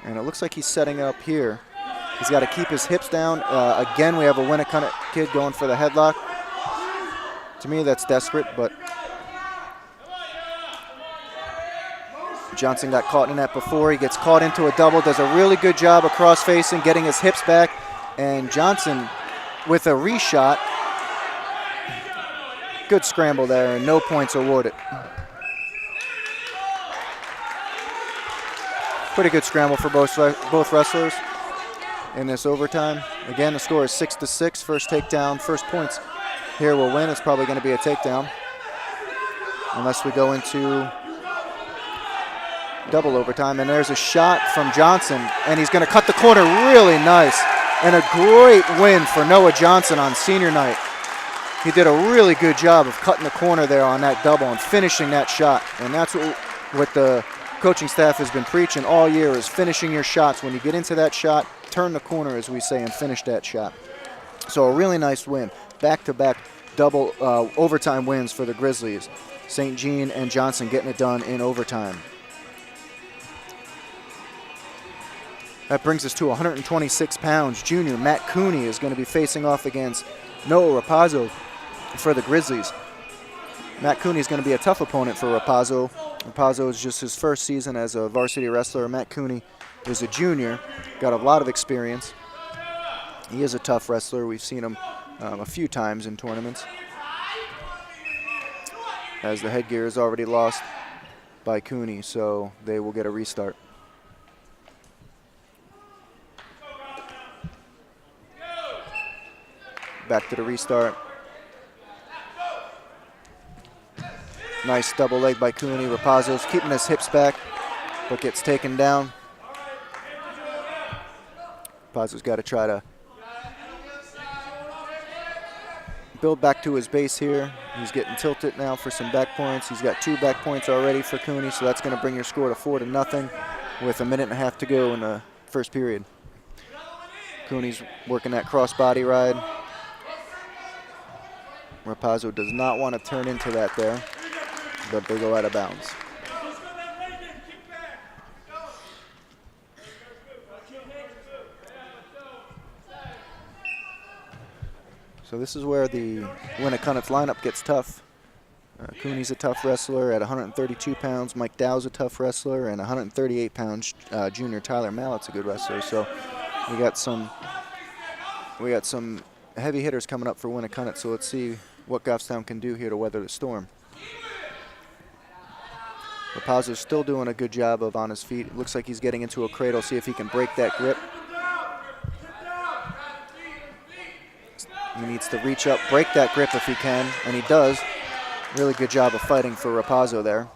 [SPEAKER 4] And it looks like he's setting up here. He's got to keep his hips down. Again, we have a Winnacunnet kid going for the headlock. To me, that's desperate, but Johnson got caught in that before. He gets caught into a double, does a really good job of cross-facing, getting his hips back. And Johnson with a reshot. Good scramble there, and no points awarded. Pretty good scramble for both wrestlers in this overtime. Again, the score is 6-6. First takedown, first points here will win. It's probably going to be a takedown unless we go into double overtime. And there's a shot from Johnson, and he's going to cut the corner really nice. And a great win for Noah Johnson on senior night. He did a really good job of cutting the corner there on that double and finishing that shot. And that's what the coaching staff has been preaching all year, is finishing your shots. When you get into that shot, turn the corner, as we say, and finish that shot. So a really nice win. Back-to-back double overtime wins for the Grizzlies. St. Jean and Johnson getting it done in overtime. That brings us to 126 pounds. Junior Matt Cooney is going to be facing off against Noah Rapazzo for the Grizzlies. Matt Cooney is going to be a tough opponent for Rapazzo. Rapazzo is just his first season as a varsity wrestler. Matt Cooney is a junior, got a lot of experience. He is a tough wrestler. We've seen him a few times in tournaments, as the headgear is already lost by Cooney, so they will get a restart. Back to the restart. Nice double leg by Cooney. Rapazzo's keeping his hips back, but gets taken down. Rapazzo's got to try to build back to his base here. He's getting tilted now for some back points. He's got 2 back points already for Cooney, so that's going to bring your score to 4-0 with 1.5 minutes to go in the first period. Cooney's working that cross-body ride. Rapazzo does not want to turn into that there, but they go out of bounds. So this is where the Winnacunnet's lineup gets tough. Cooney's a tough wrestler at 132 pounds. Mike Dow's a tough wrestler, and 138 pounds junior Tyler Mallett's a good wrestler. So we got some heavy hitters coming up for Winnacunnet. So let's see what Goffstown can do here to weather the storm. Rapazzo's still doing a good job of on his feet. It looks like he's getting into a cradle. See if he can break that grip. He needs to reach up, break that grip if he can, and he does. Really good job of fighting for Rapazzo there.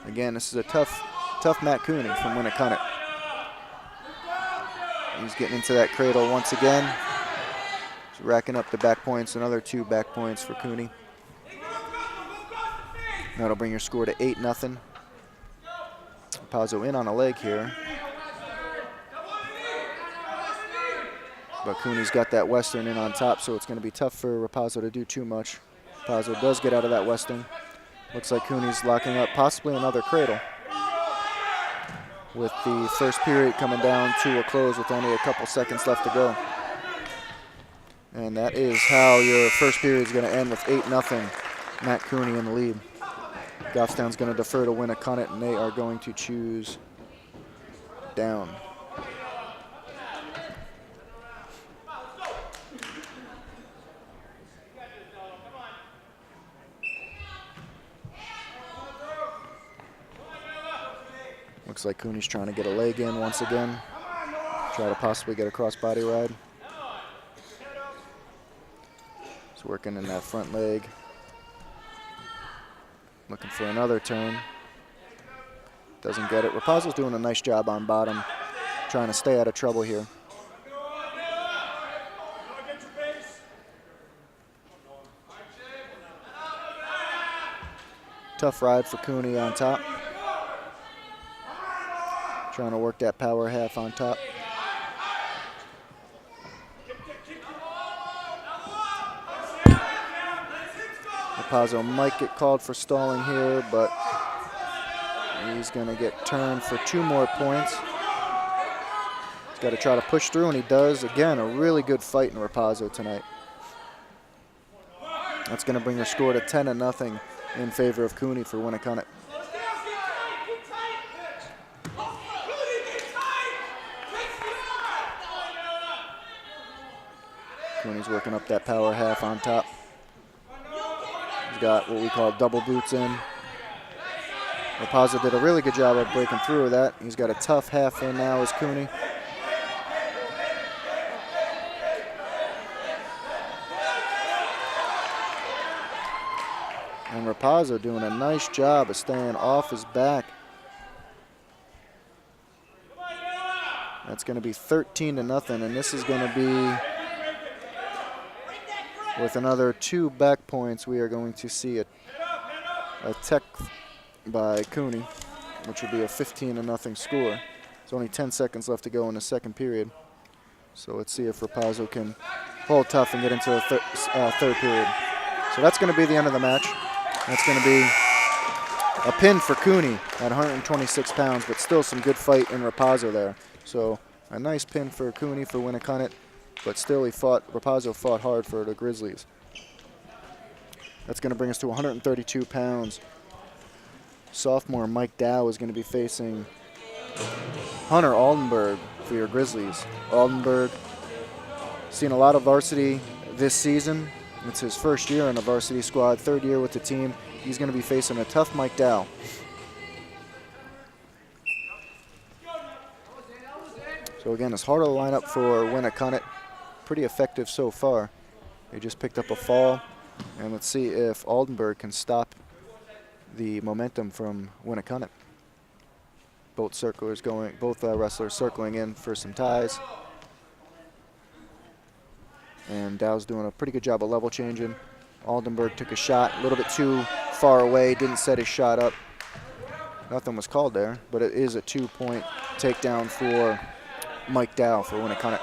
[SPEAKER 4] Again, this is a tough Matt Cooney from Winnacunnet. He's getting into that cradle once again. He's racking up the back points, another 2 back points for Cooney. That'll bring your score to 8-0. Rapazzo in on a leg here. But Cooney's got that Western in on top, so it's going to be tough for Rapazzo to do too much. Rapazzo does get out of that Western. Looks like Cooney's locking up possibly another cradle. With the first period coming down to a close with only a couple seconds left to go. And that is how your first period is going to end with 8-0. Matt Cooney in the lead. Goffstown's going to defer to Winnacunnet, and they are going to choose down. Looks like Cooney's trying to get a leg in once again. Try to possibly get a crossbody ride. He's working in that front leg. Looking for another turn. Doesn't get it. Rapazzo's doing a nice job on bottom, trying to stay out of trouble here. Tough ride for Cooney on top. Trying to work that power half on top. Rapazzo might get called for stalling here, but he's going to get turned for 2 more points. He's got to try to push through, and he does. Again, a really good fight in Rapazzo tonight. That's going to bring the score to 10-0 in favor of Cooney for Winnacunnet. Cooney's working up that power half on top. He's got what we call double boots in. Rapazzo did a really good job of breaking through that. He's got a tough half in now as Cooney. And Rapazzo doing a nice job of staying off his back. That's going to be 13-0, and this is going to be, with another 2 back points, we are going to see a tech by Cooney, which will be a 15-0 score. There's only 10 seconds left to go in the second period. So let's see if Rapazzo can hold tough and get into the third period. So that's going to be the end of the match. That's going to be a pin for Cooney at 126 pounds, but still some good fight in Rapazzo there. So a nice pin for Cooney for Winnacunnet, but still Rapazzo fought hard for the Grizzlies. That's going to bring us to 132 pounds. Sophomore Mike Dow is going to be facing Hunter Aldenberg for your Grizzlies. Aldenberg seen a lot of varsity this season. It's his first year in a varsity squad, 3rd year with the team. He's going to be facing a tough Mike Dow. So again, it's harder to line up for Winnacunnet. pretty effective so far. They just picked up a fall, and let's see if Aldenburg can stop the momentum from Winnacunnet. Both wrestlers circling in for some ties. And Dow's doing a pretty good job of level changing. Aldenburg took a shot a little bit too far away, didn't set his shot up. Nothing was called there, but it is a 2-point takedown for Mike Dow for Winnacunnet.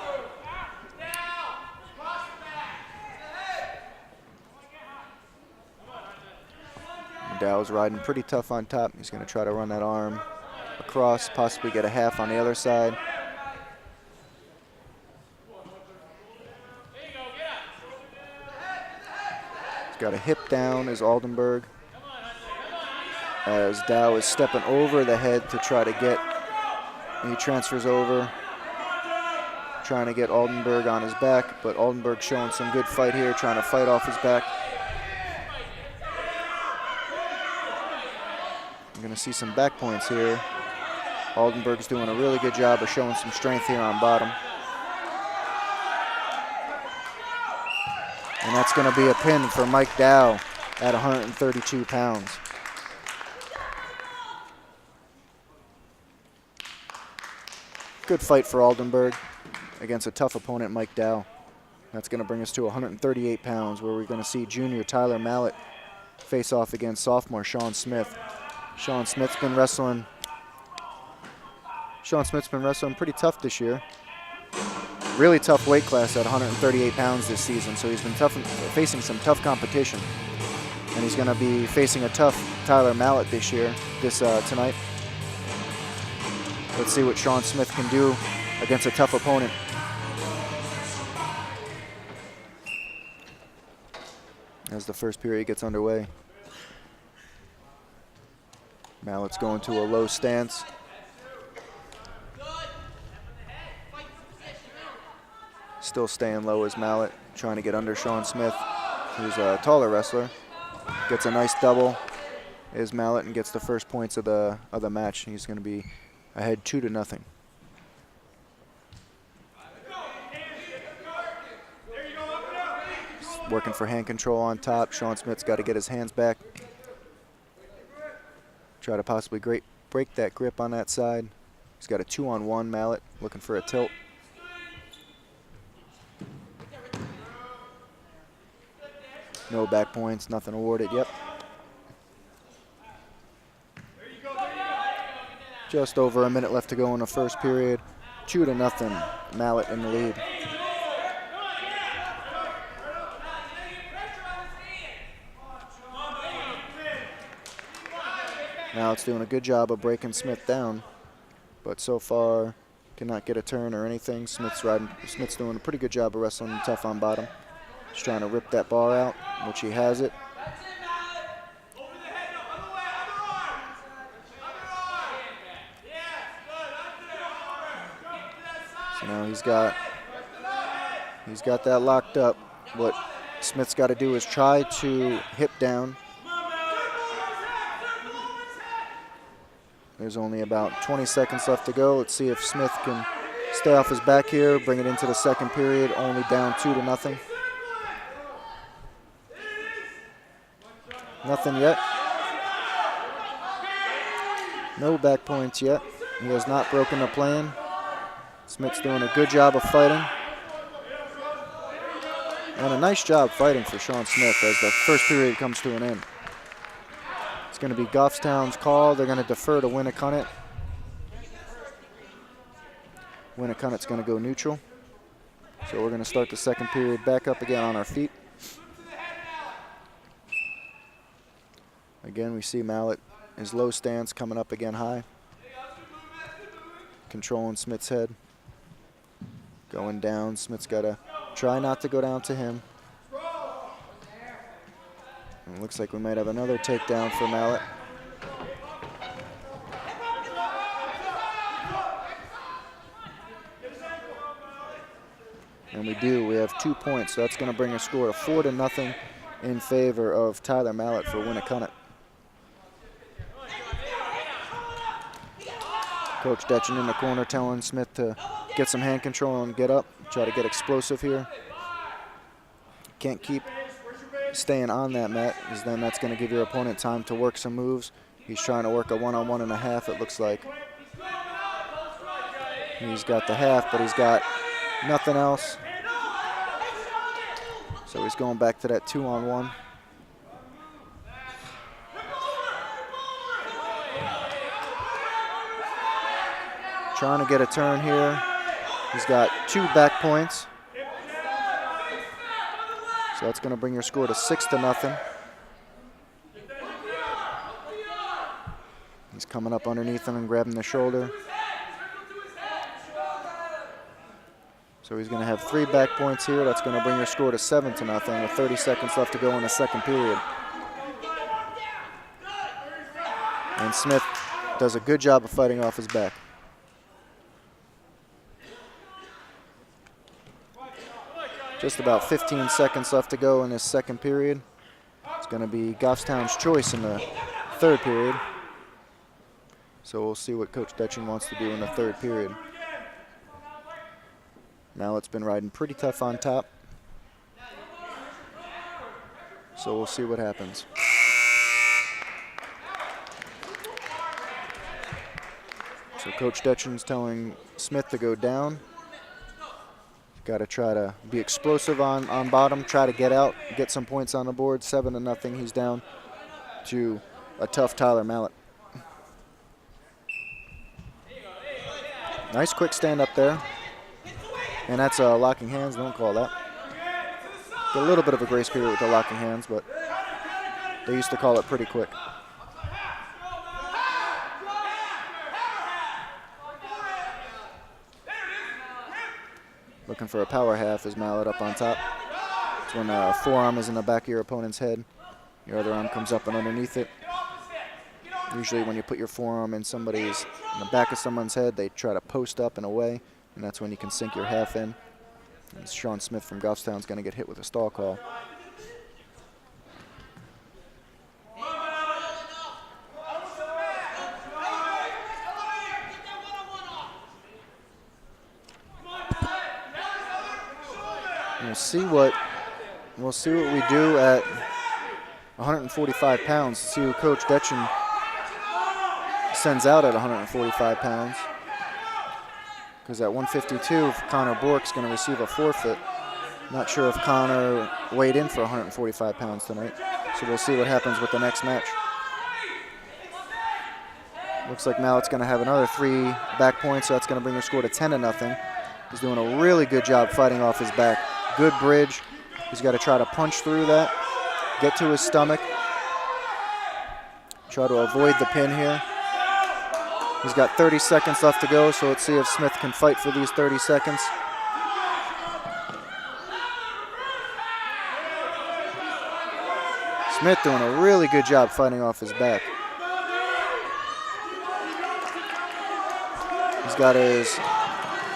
[SPEAKER 4] Dow's riding pretty tough on top. He's going to try to run that arm across, possibly get a half on the other side. He's got a hip down as Aldenburg, as Dow is stepping over the head to try to get, he transfers over, trying to get Aldenburg on his back, but Aldenburg showing some good fight here, trying to fight off his back. I'm going to see some back points here. Aldenburg's doing a really good job of showing some strength here on bottom. And that's going to be a pin for Mike Dow at 132 pounds. Good fight for Aldenburg against a tough opponent, Mike Dow. That's going to bring us to 138 pounds, where we're going to see junior Tyler Mallett face off against sophomore Sean Smith. Sean Smith's been wrestling pretty tough this year. Really tough weight class at 138 pounds this season, so he's been facing some tough competition. And he's going to be facing a tough Tyler Mallett tonight. Let's see what Sean Smith can do against a tough opponent. As the first period gets underway. Mallett's going to a low stance. Still staying low as Mallett, trying to get under Sean Smith, who's a taller wrestler. Gets a nice double is Mallett and gets the first points of the match. He's going to be ahead 2-0. Working for hand control on top. Sean Smith's got to get his hands back. Try to possibly break that grip on that side. He's got a 2-on-1 Mallett, looking for a tilt. No back points, nothing awarded, yep. Just over a minute left to go in the first period. 2-0, Mallett in the lead. Now it's doing a good job of breaking Smith down, but so far cannot get a turn or anything. Smith's doing a pretty good job of wrestling tough on bottom. Just trying to rip that bar out, which he has it. So now he's got that locked up. What Smith's got to do is try to hip down. There's only about 20 seconds left to go. Let's see if Smith can stay off his back here, bring it into the second period, only down 2-0. Nothing yet. No back points yet. He has not broken the plan. Smith's doing a good job of fighting. And a nice job fighting for Sean Smith as the first period comes to an end. It's going to be Goffstown's call. They're going to defer to Winnacunnet. Winnacunnet's going to go neutral. So we're going to start the second period back up again on our feet. Again, we see Mallett, his low stance coming up again high. Controlling Smith's head. Going down. Smith's got to try not to go down to him. And it looks like we might have another takedown for Mallett. And we do. We have 2 points. So that's going to bring a score of 4-0 in favor of Tyler Mallett for Winnacunnet. Coach Detchen in the corner telling Smith to get some hand control and get up. Try to get explosive here. Can't keep staying on that mat, because then that's going to give your opponent time to work some moves. He's trying to work a one-on-one and a half, it looks like. He's got the half, but he's got nothing else. So he's going back to that 2-on-1. Trying to get a turn here. He's got 2 back points. So that's going to bring your score to 6-0. He's coming up underneath him and grabbing the shoulder. So he's going to have 3 back points here. That's going to bring your score to 7-0 with 30 seconds left to go in the second period. And Smith does a good job of fighting off his back. Just about 15 seconds left to go in this second period. It's going to be Goffstown's choice in the third period. So we'll see what Coach Detchen wants to do in the third period. Mallett's been riding pretty tough on top. So we'll see what happens. So Coach Detchen's telling Smith to go down. Got to try to be explosive on bottom, try to get out, get some points on the board. 7-0, he's down to a tough Tyler Mallett. Nice quick stand up there. And that's locking hands, don't call that. Get a little bit of a grace period with the locking hands, but they used to call it pretty quick. Looking for a power half is Mallett up on top. It's when a forearm is in the back of your opponent's head. Your other arm comes up and underneath it. Usually when you put your forearm in the back of someone's head, they try to post up and away, and that's when you can sink your half in. And Sean Smith from Goffstown is going to get hit with a stall call. We'll see what we do at 145 pounds. See who Coach Detchen sends out at 145 pounds. Because at 152, Connor Bork's going to receive a forfeit. Not sure if Connor weighed in for 145 pounds tonight. So we'll see what happens with the next match. Looks like Mallett's going to have another 3 back points, so that's going to bring your score to 10-0. He's doing a really good job fighting off his back. Good bridge. He's got to try to punch through that, get to his stomach, try to avoid the pin here. He's got 30 seconds left to go, so let's see if Smith can fight for these 30 seconds. Smith doing a really good job fighting off his back. He's got his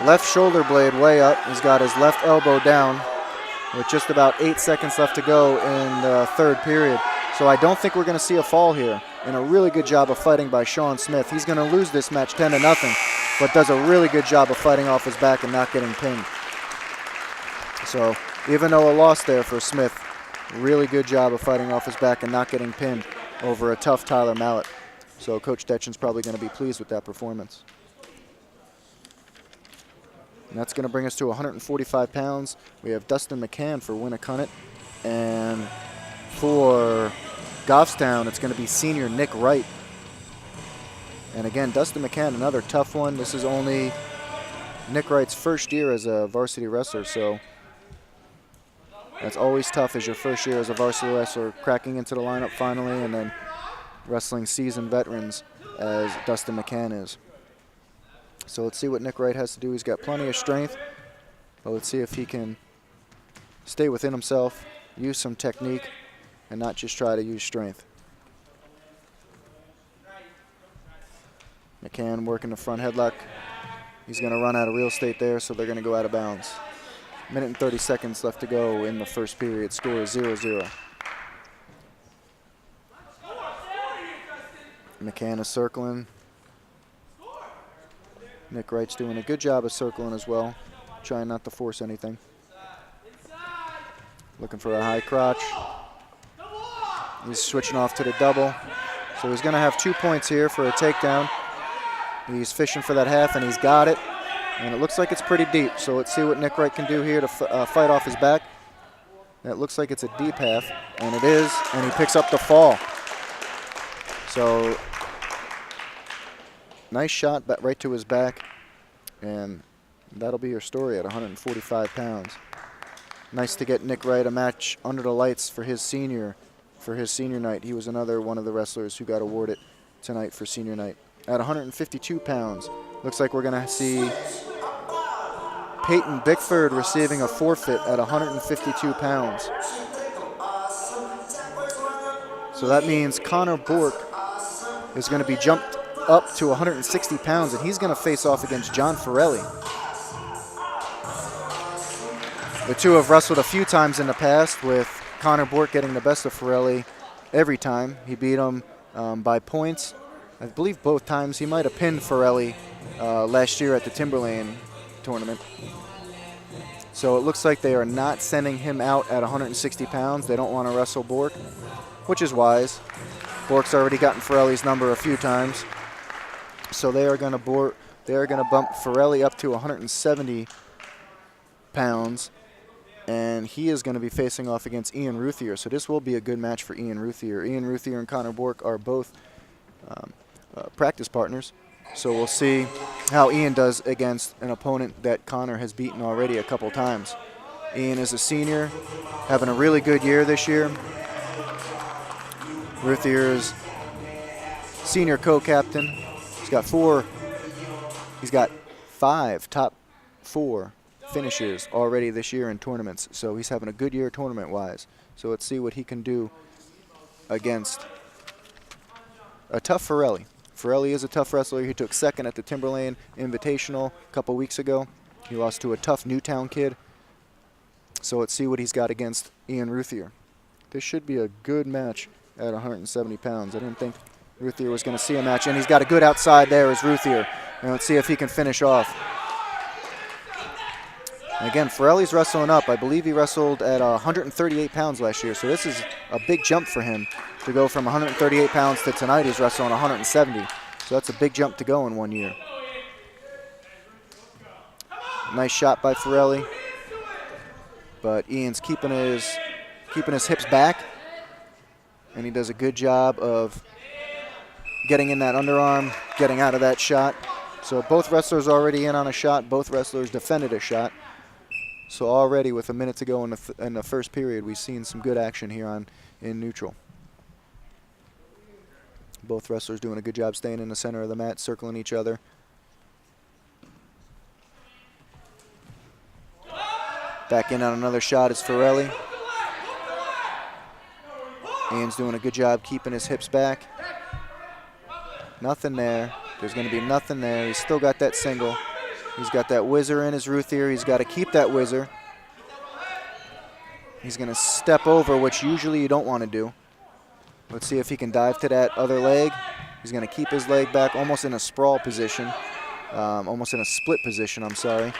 [SPEAKER 4] left shoulder blade way up. He's got his left elbow down with just about 8 seconds left to go in the third period. So I don't think we're going to see a fall here. And a really good job of fighting by Sean Smith. He's going to lose this match 10-0, but does a really good job of fighting off his back and not getting pinned. So even though a loss there for Smith, really good job of fighting off his back and not getting pinned over a tough Tyler Mallett. So Coach Detchen's probably going to be pleased with that performance. And that's going to bring us to 145 pounds. We have Dustin McCann for Winnacunnet. And for Goffstown, it's going to be senior Nick Wright. And again, Dustin McCann, another tough one. This is only Nick Wright's first year as a varsity wrestler, so that's always tough as your first year as a varsity wrestler, cracking into the lineup finally, and then wrestling seasoned veterans as Dustin McCann is. So let's see what Nick Wright has to do. He's got plenty of strength, but let's see if he can stay within himself, use some technique, and not just try to use strength. McCann working the front headlock. He's going to run out of real estate there, so they're going to go out of bounds. Minute and 30 seconds left to go in the first period. Score is 0-0. McCann is circling. Nick Wright's doing a good job of circling as well, trying not to force anything. Looking for a high crotch. He's switching off to the double. So he's going to have 2 points here for a takedown. He's fishing for that half, and he's got it. And it looks like it's pretty deep. So let's see what Nick Wright can do here to fight off his back. That looks like it's a deep half, and it is, and he picks up the fall. So nice shot right to his back, and that'll be your story at 145 pounds. Nice to get Nick Wright a match under the lights for his senior night. He was another one of the wrestlers who got awarded tonight for senior night. At 152 pounds, looks like we're going to see Peyton Bickford receiving a forfeit at 152 pounds. So that means Connor Bork is going to be jumped up to 160 pounds, and he's going to face off against John Forelli. The two have wrestled a few times in the past, with Connor Bork getting the best of Forelli every time. He beat him by points. I believe both times. He might have pinned Forelli last year at the Timberlane tournament. So it looks like they are not sending him out at 160 pounds. They don't want to wrestle Bork, which is wise. Bork's already gotten Forelli's number a few times. So they are going to bump Forelli up to 170 pounds, and he is going to be facing off against Ian Ruthier. So this will be a good match for Ian Ruthier. Ian Ruthier and Connor Bork are both practice partners. So we'll see how Ian does against an opponent that Connor has beaten already a couple times. Ian is a senior, having a really good year this year. Ruthier's senior co-captain. He's got 5 top 4 finishes already this year in tournaments. So he's having a good year tournament-wise. So let's see what he can do against a tough Forelli. Forelli is a tough wrestler. He took second at the Timberlane Invitational a couple weeks ago. He lost to a tough Newtown kid. So let's see what he's got against Ian Ruthier. This should be a good match at 170 pounds. I didn't think Ruthier was going to see a match, and he's got a good outside there as Ruthier. And let's see if he can finish off. And again, Forelli's wrestling up. I believe he wrestled at 138 pounds last year, so this is a big jump for him to go from 138 pounds to tonight he's wrestling 170. So that's a big jump to go in 1 year. Nice shot by Forelli, but Ian's keeping his hips back, and he does a good job of getting in that underarm, getting out of that shot. So both wrestlers already in on a shot. Both wrestlers defended a shot. So already with a minute to go in the first period, we've seen some good action here in neutral. Both wrestlers doing a good job staying in the center of the mat, circling each other. Back in on another shot is Forelli. Ian's doing a good job keeping his hips back. Nothing there. There's going to be nothing there. He's still got that single. He's got that whizzer in his Ruthier. He's got to keep that whizzer. He's going to step over, which usually you don't want to do. Let's see if he can dive to that other leg. He's going to keep his leg back almost in a sprawl position. Almost in a split position, I'm sorry,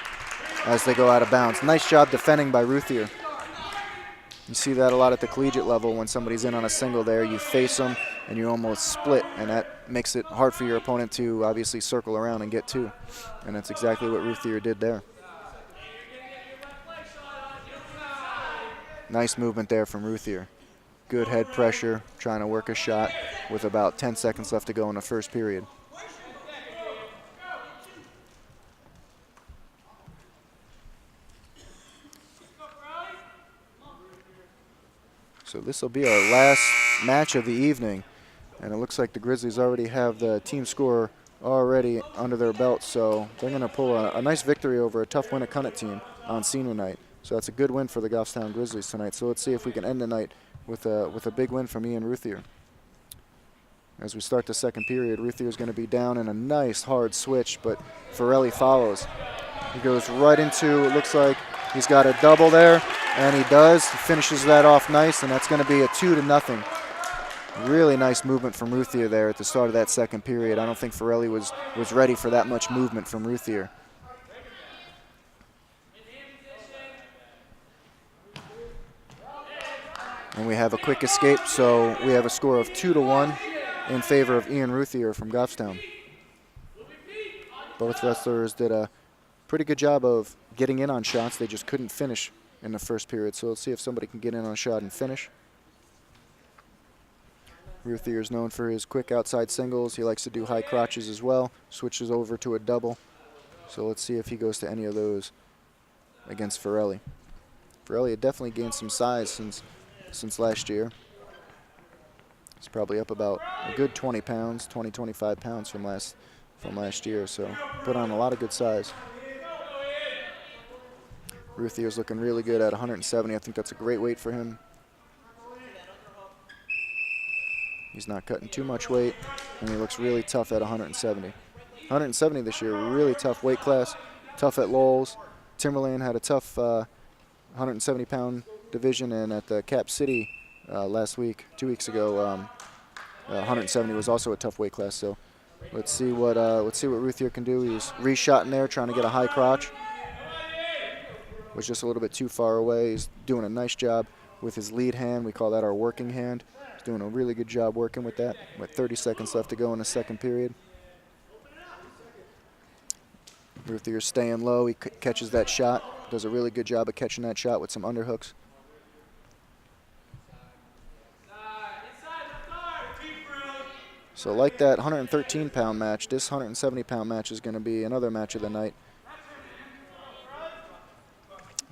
[SPEAKER 4] as they go out of bounds. Nice job defending by Ruthier. You see that a lot at the collegiate level. When somebody's in on a single there, you face them and you almost split, and that makes it hard for your opponent to obviously circle around and get to. And that's exactly what Ruthier did there. Nice movement there from Ruthier. Good head pressure, trying to work a shot with about 10 seconds left to go in the first period. So this will be our last match of the evening, and it looks like the Grizzlies already have the team score already under their belt, so they're going to pull a nice victory over a tough Winnacunnet team on senior night. So that's a good win for the Goffstown Grizzlies tonight. So let's see if we can end the night with a big win from Ian Ruthier. As we start the second period, Ruthier is going to be down in a nice hard switch, but Forelli follows. He goes right into, it looks like he's got a double there, and he does. He finishes that off nice, and that's going to be a 2-0 Really nice movement from Ruthier there at the start of that second period. I don't think Forelli was ready for that much movement from Ruthier. And we have a quick escape, so we have a score of 2-1 in favor of Ian Ruthier from Goffstown. Both wrestlers did a pretty good job of getting in on shots. They just couldn't finish in the first period. So let's see if somebody can get in on a shot and finish. Ruthier is known for his quick outside singles. He likes to do high crotches as well. Switches over to a double. So let's see if he goes to any of those against Forelli. Forelli had definitely gained some size since last year. He's probably up about a good 20 pounds, 20, 25 pounds from last year. So put on a lot of good size. Ruthier's looking really good at 170. I think that's a great weight for him. He's not cutting too much weight, and he looks really tough at 170. 170 this year, really tough weight class, tough at Lowell's. Timberland had a tough 170-pound division, and at the Cap City last week, 2 weeks ago, 170 was also a tough weight class. So let's see what Ruthier can do. He's reshotting there, trying to get a high crotch. Was just a little bit too far away. He's doing a nice job with his lead hand. We call that our working hand. He's doing a really good job working with that. With 30 seconds left to go in the second period. Ruthier's staying low. He catches that shot. Does a really good job of catching that shot with some underhooks. So like that 113-pound match, this 170-pound match is going to be another match of the night.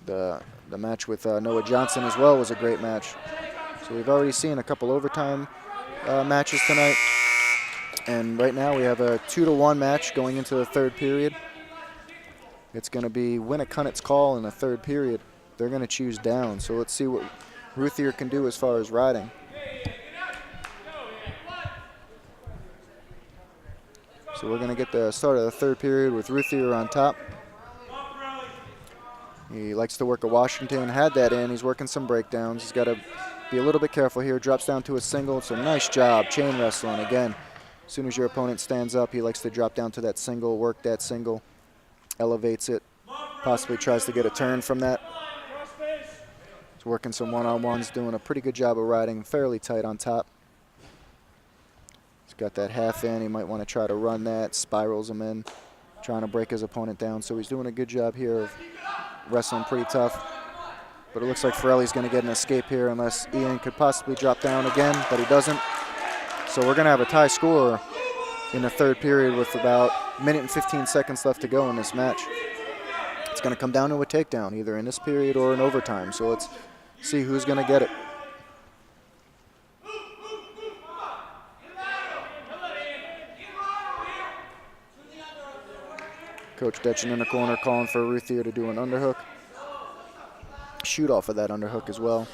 [SPEAKER 4] The match with Noah Johnson as well was a great match. So we've already seen a couple overtime matches tonight. And right now we have a 2-1 match going into the third period. It's going to be Winnacunnet's call in the third period. They're going to choose down. So let's see what Ruthier can do as far as riding. So we're going to get the start of the third period with Ruthier on top. He likes to work a Washington, had that in. He's working some breakdowns. He's got to be a little bit careful here. Drops down to a single. It's a nice job, chain wrestling. Again, as soon as your opponent stands up, he likes to drop down to that single, work that single, elevates it, possibly tries to get a turn from that. He's working some one-on-ones, doing a pretty good job of riding, fairly tight on top. He's got that half in. He might want to try to run that, spirals him in, trying to break his opponent down. So he's doing a good job here of wrestling pretty tough. But it looks like Forelli's going to get an escape here unless Ian could possibly drop down again, but he doesn't. So we're going to have a tie score in the third period with about a minute and 15 seconds left to go in this match. It's going to come down to a takedown, either in this period or in overtime. So let's see who's going to get it. Coach Detchen in the corner calling for Ruthier to do an underhook. Shoot off of that underhook as well.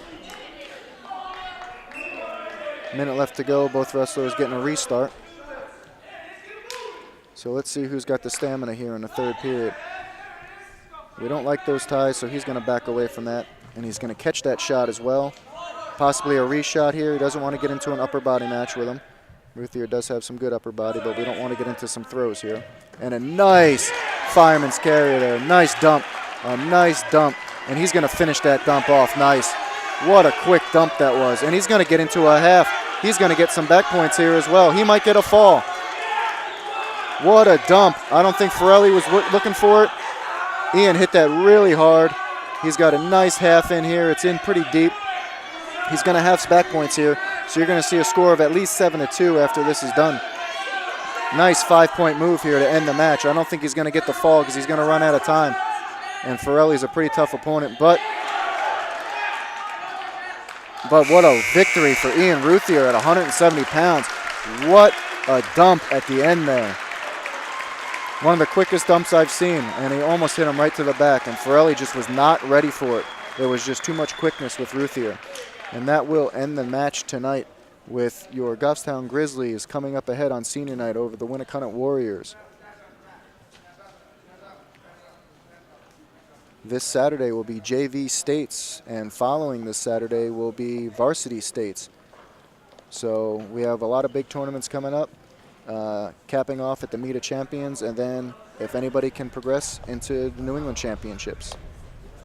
[SPEAKER 4] Minute left to go. Both wrestlers getting a restart. So let's see who's got the stamina here in the third period. We don't like those ties, so he's going to back away from that. And he's going to catch that shot as well. Possibly a reshot here. He doesn't want to get into an upper body match with him. Ruthier does have some good upper body, but we don't want to get into some throws here. And a nice fireman's carry there. Nice dump. A nice dump. And he's going to finish that dump off nice. What a quick dump that was. And he's going to get into a half. He's going to get some back points here as well. He might get a fall. What a dump. I don't think Forelli was looking for it. Ian hit that really hard. He's got a nice half in here. It's in pretty deep. He's going to have back points here. So you're going to see a score of at least 7-2 after this is done. Nice 5-point move here to end the match. I don't think he's going to get the fall because he's going to run out of time. And Forelli's a pretty tough opponent. But what a victory for Ian Ruthier at 170 pounds. What a dump at the end there. One of the quickest dumps I've seen, and he almost hit him right to the back. And Forelli just was not ready for it. There was just too much quickness with Ruthier. And that will end the match tonight with your Goffstown Grizzlies coming up ahead on senior night over the Winnacunnet Warriors. This Saturday will be JV states, and following this Saturday will be varsity states. So we have a lot of big tournaments coming up, capping off at the Meet of Champions, and then if anybody can progress into the New England Championships.